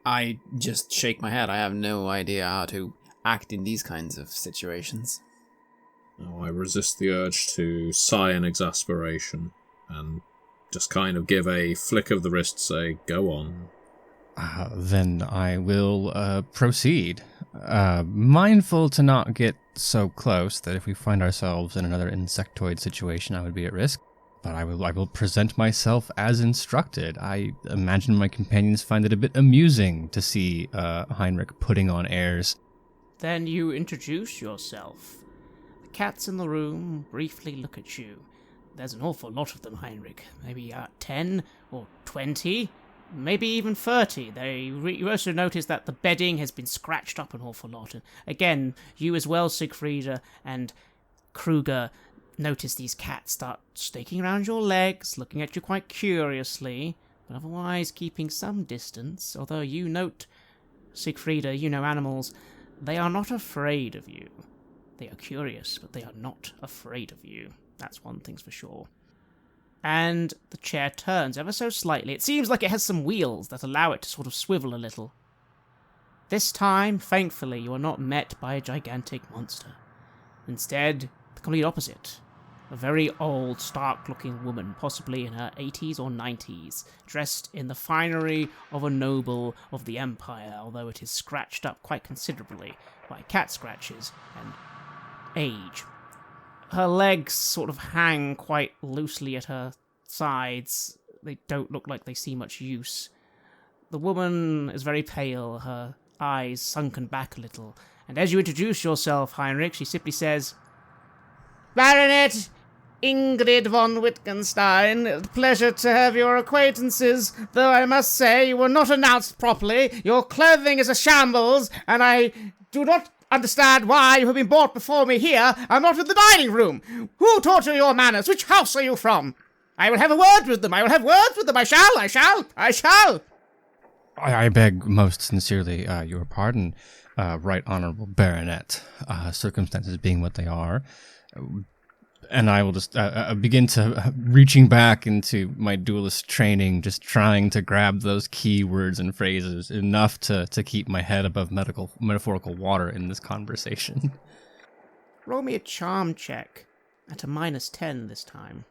[SPEAKER 5] I just shake my head. I have no idea how to act in these kinds of situations.
[SPEAKER 2] Oh, I resist the urge to sigh in exasperation and just kind of give a flick of the wrist, say, "Go on."
[SPEAKER 3] Then I will proceed. Mindful to not get so close that if we find ourselves in another insectoid situation, I would be at risk. But I will present myself as instructed. I imagine my companions find it a bit amusing to see Heinrich putting on airs.
[SPEAKER 4] Then you introduce yourself. The cats in the room briefly look at you. There's an awful lot of them, Heinrich. Maybe 10 or 20, maybe even 30. You also notice that the bedding has been scratched up an awful lot. And again, you as well, Siegfrieda and Kruger, notice these cats start snaking around your legs, looking at you quite curiously, but otherwise keeping some distance. Although you note, Siegfrieda, you know animals, they are not afraid of you. They are curious, but they are not afraid of you. That's one thing's for sure. And the chair turns ever so slightly. It seems like it has some wheels that allow it to sort of swivel a little. This time, thankfully, you are not met by a gigantic monster. Instead, the complete opposite. A very old, stark-looking woman, possibly in her 80s or 90s, dressed in the finery of a noble of the Empire, although it is scratched up quite considerably by cat scratches and age. Her legs sort of hang quite loosely at her sides. They don't look like they see much use. The woman is very pale, her eyes sunken back a little, and as you introduce yourself, Heinrich, she simply says, "Baronet Ingrid von Wittgenstein, pleasure to have your acquaintances, though I must say you were not announced properly. Your clothing is a shambles, and I do not understand why you have been brought before me here. I'm not in the dining room. Who taught you your manners? Which house are you from? I will have a word with them. I shall.
[SPEAKER 3] I beg most sincerely your pardon, right honorable baronet, circumstances being what they are. And I will just begin to reaching back into my duelist training, just trying to grab those key words and phrases enough to keep my head above metaphorical water in this conversation.
[SPEAKER 4] Roll me a charm check at a -10 this time.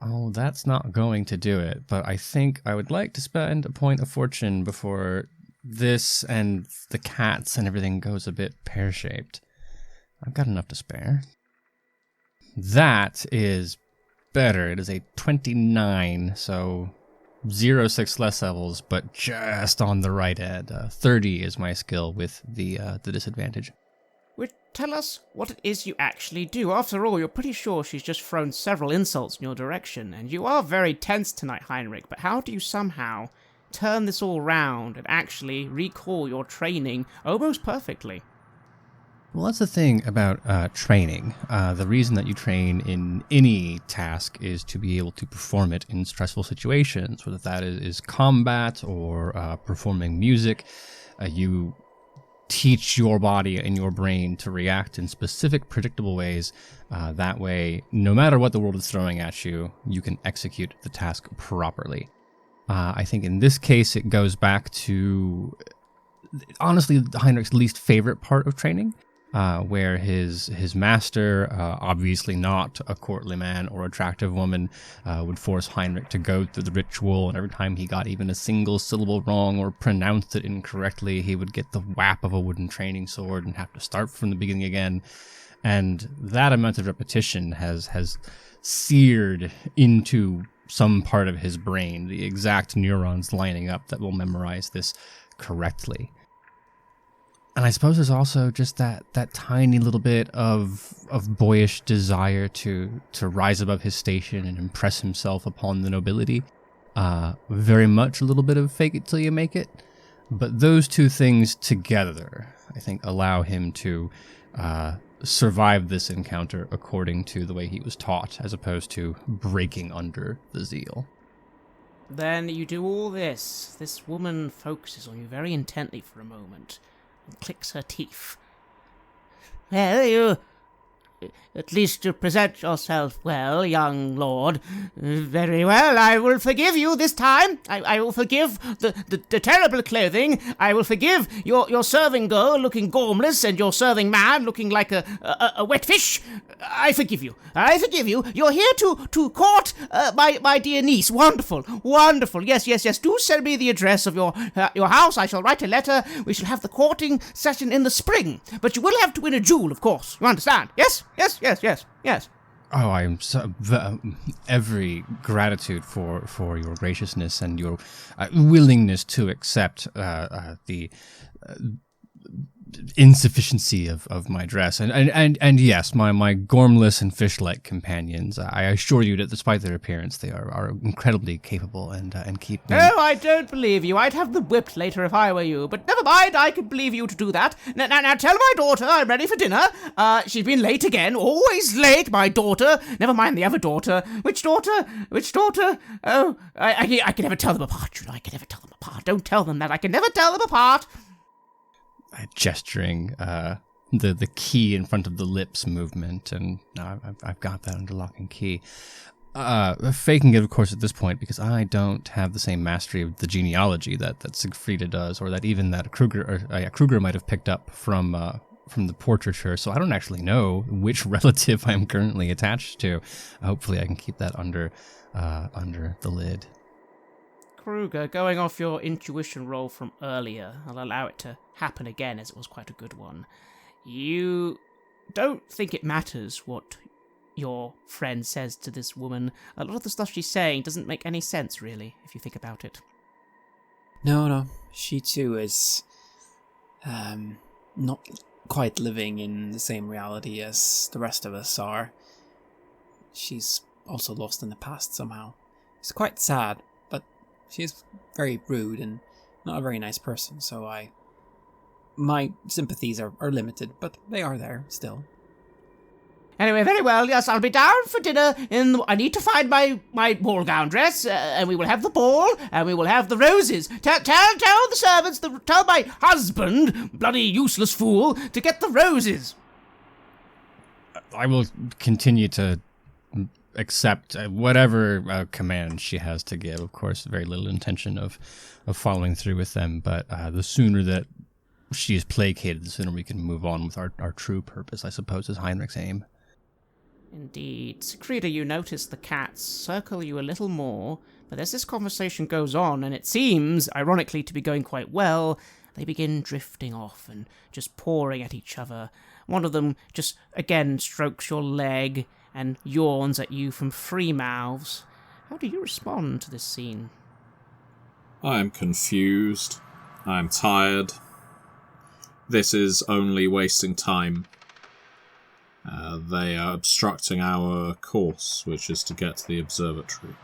[SPEAKER 3] Oh, that's not going to do it, but I think I would like to spend a point of fortune before this and the cats and everything goes a bit pear-shaped. I've got enough to spare. That is better. It is a 29, so 0 success levels, but just on the right end. 30 is my skill with the disadvantage.
[SPEAKER 4] Tell us what it is you actually do. After all, you're pretty sure she's just thrown several insults in your direction, and you are very tense tonight, Heinrich, but how do you somehow turn this all round and actually recall your training almost perfectly?
[SPEAKER 3] Well, that's the thing about training. The reason that you train in any task is to be able to perform it in stressful situations, whether that is combat or performing music. You teach your body and your brain to react in specific, predictable ways. That way, no matter what the world is throwing at you, you can execute the task properly. I think in this case, it goes back to, honestly, Heinrich's least favorite part of training, where his master, obviously not a courtly man or attractive woman, would force Heinrich to go through the ritual, and every time he got even a single syllable wrong or pronounced it incorrectly, he would get the whap of a wooden training sword and have to start from the beginning again. And that amount of repetition has seared into some part of his brain, the exact neurons lining up that will memorize this correctly. And I suppose there's also just that tiny little bit of boyish desire to rise above his station and impress himself upon the nobility. Very much a little bit of fake it till you make it. But those two things together, I think, allow him to survive this encounter according to the way he was taught, as opposed to breaking under the zeal.
[SPEAKER 4] Then you do all this. This woman focuses on you very intently for a moment and clicks her teeth. Well, you at least to present yourself well, young lord. Very well, I will forgive you this time. I will forgive the terrible clothing. I will forgive your serving girl looking gormless and your serving man looking like a wet fish. I forgive you. I forgive you. You're here to court my dear niece. Wonderful, wonderful. Yes. Do send me the address of your house. I shall write a letter. We shall have the courting session in the spring. But you will have to win a jewel, of course. You understand? Yes.
[SPEAKER 3] Oh, I am so every gratitude for your graciousness and your willingness to accept the insufficiency of my dress and yes, my gormless and fish-like companions. I assure you that despite their appearance, they are incredibly capable and keep me.
[SPEAKER 4] Oh, I don't believe you. I'd have them whipped later if I were you, but never mind. I could believe you to do that. Now tell my daughter I'm ready for dinner. She's been late again. Always late, my daughter. Never mind the other daughter. Which daughter? Oh, I can never tell them apart. I can never tell them apart. Don't tell them that. I can never tell them apart.
[SPEAKER 3] Gesturing the key in front of the lips movement, and I've got that under lock and key. Faking it, of course, at this point, because I don't have the same mastery of the genealogy that Siegfrieda does, or that even that Kruger might have picked up from the portraiture, so I don't actually know which relative I'm currently attached to. Hopefully I can keep that under the lid.
[SPEAKER 4] Kruger, going off your intuition roll from earlier, I'll allow it to happen again, as it was quite a good one. You don't think it matters what your friend says to this woman. A lot of the stuff she's saying doesn't make any sense, really, if you think about it.
[SPEAKER 5] No. She too is not quite living in the same reality as the rest of us are. She's also lost in the past somehow. It's quite sad, but she's very rude and not a very nice person, so my sympathies are limited, but they are there still.
[SPEAKER 4] Anyway, very well, yes, I'll be down for dinner I need to find my ball gown dress, and we will have the ball, and we will have the roses. Tell the servants, tell my husband, bloody useless fool, to get the roses.
[SPEAKER 3] I will continue to accept whatever command she has to give. Of course, very little intention of following through with them, but the sooner that she is placated, the sooner we can move on with our true purpose, I suppose, is Heinrich's aim.
[SPEAKER 4] Indeed. Secreta, you notice the cats circle you a little more, but as this conversation goes on, and it seems, ironically, to be going quite well, they begin drifting off and just pawing at each other. One of them just, again, strokes your leg and yawns at you from free mouths. How do you respond to this scene?
[SPEAKER 2] I am confused. I am tired. This is only wasting time. They are obstructing our course, which is to get to the observatory.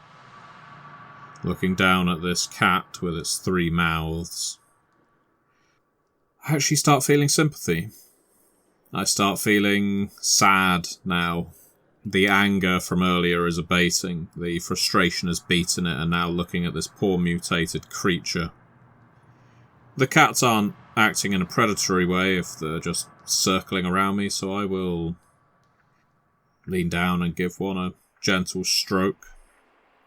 [SPEAKER 2] Looking down at this cat with its 3 mouths, I actually start feeling sympathy. I start feeling sad now. The anger from earlier is abating. The frustration has beaten it, and now looking at this poor mutated creature. The cats aren't acting in a predatory way if they're just circling around me, so I will lean down and give one a gentle stroke.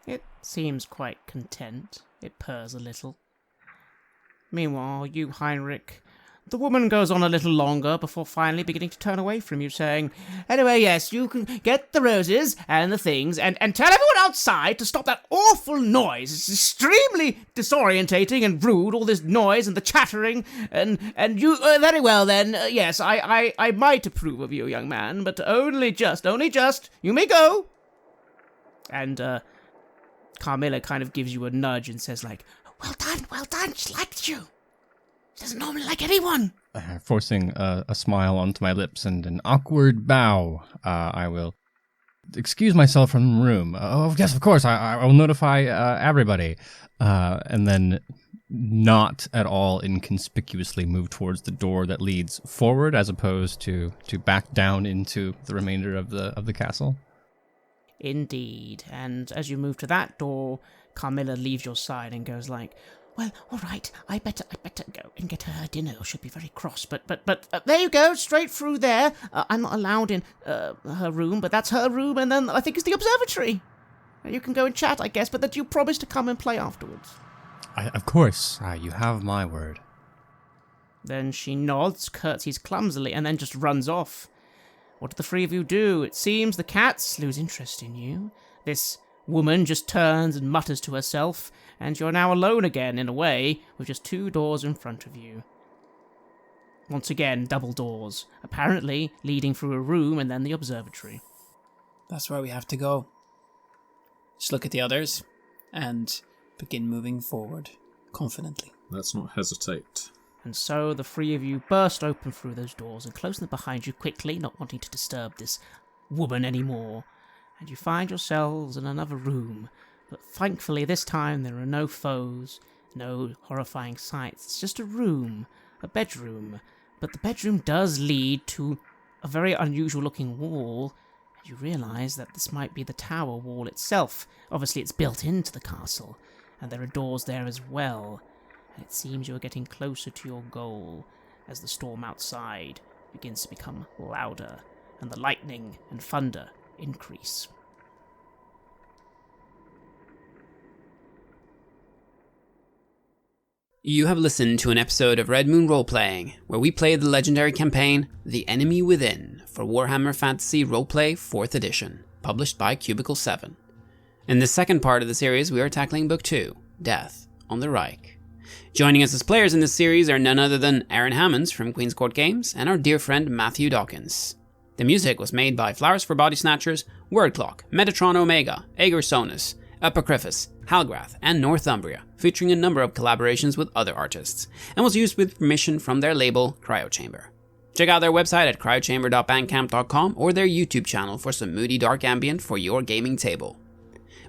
[SPEAKER 4] It seems quite content. It purrs a little. Meanwhile, you, Heinrich, the woman goes on a little longer before finally beginning to turn away from you, saying, "Anyway, yes, you can get the roses and the things, and tell everyone outside to stop that awful noise. It's extremely disorientating and rude, all this noise and the chattering, and you, very well then, yes, I might approve of you, young man, but only just, you may go." And, Camilla kind of gives you a nudge and says, like, well done, she liked you. She doesn't normally like anyone.
[SPEAKER 3] Forcing a smile onto my lips and an awkward bow, I will excuse myself from the room. Oh, yes, of course, I will notify everybody. And then not at all inconspicuously move towards the door that leads forward as opposed to back down into the remainder of the castle.
[SPEAKER 4] Indeed, and as you move to that door, Camilla leaves your side and goes like, well, all right, I better go and get her dinner, or she'll be very cross, but there you go, straight through there. I'm not allowed in her room, but that's her room, and then I think it's the observatory. You can go and chat, I guess, but that you promise to come and play afterwards.
[SPEAKER 3] Of course, you have my word.
[SPEAKER 4] Then she nods, curtsies clumsily, and then just runs off. What do the 3 of you do? It seems the cats lose interest in you. This woman just turns and mutters to herself, and you're now alone again, in a way, with just 2 doors in front of you. Once again, double doors, apparently leading through a room and then the observatory.
[SPEAKER 5] That's where we have to go. Just look at the others and begin moving forward confidently.
[SPEAKER 2] Let's not hesitate.
[SPEAKER 4] And so the 3 of you burst open through those doors and close them behind you quickly, not wanting to disturb this woman anymore. And you find yourselves in another room, but thankfully this time there are no foes, no horrifying sights. It's just a room, a bedroom, but the bedroom does lead to a very unusual looking wall, and you realise that this might be the tower wall itself. Obviously it's built into the castle, and there are doors there as well. And it seems you are getting closer to your goal as the storm outside begins to become louder, and the lightning and thunder increase.
[SPEAKER 6] You have listened to an episode of Red Moon Roleplaying, where we play the legendary campaign The Enemy Within for Warhammer Fantasy Roleplay 4th Edition, published by Cubicle 7. In the second part of the series, we are tackling Book 2, Death on the Reich. Joining us as players in this series are none other than Aaron Hammonds from Queen's Court Games and our dear friend Matthew Dawkins. The music was made by Flowers for Body Snatchers, Wordclock, Metatron Omega, Aegir Sonus, Apocryphus, Halgrath, and Northumbria, featuring a number of collaborations with other artists, and was used with permission from their label, Cryochamber. Check out their website at cryochamber.bandcamp.com or their YouTube channel for some moody dark ambient for your gaming table.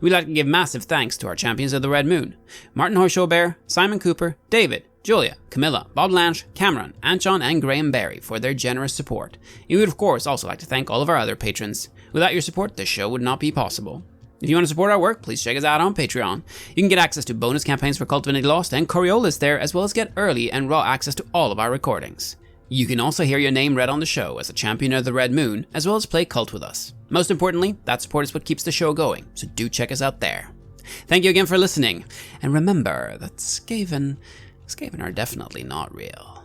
[SPEAKER 6] We'd like to give massive thanks to our champions of the Red Moon, Martin Heuschober, Simon Cooper, David, Julia, Camilla, Bob Lange, Cameron, Antxon, and Graham Barey for their generous support. And we would of course also like to thank all of our other patrons. Without your support, this show would not be possible. If you want to support our work, please check us out on Patreon. You can get access to bonus campaigns for Cult of Divinity Lost and Coriolis there, as well as get early and raw access to all of our recordings. You can also hear your name read on the show as a champion of the Red Moon, as well as play Cult with us. Most importantly, that support is what keeps the show going, so do check us out there. Thank you again for listening, and remember that Skaven are definitely not real.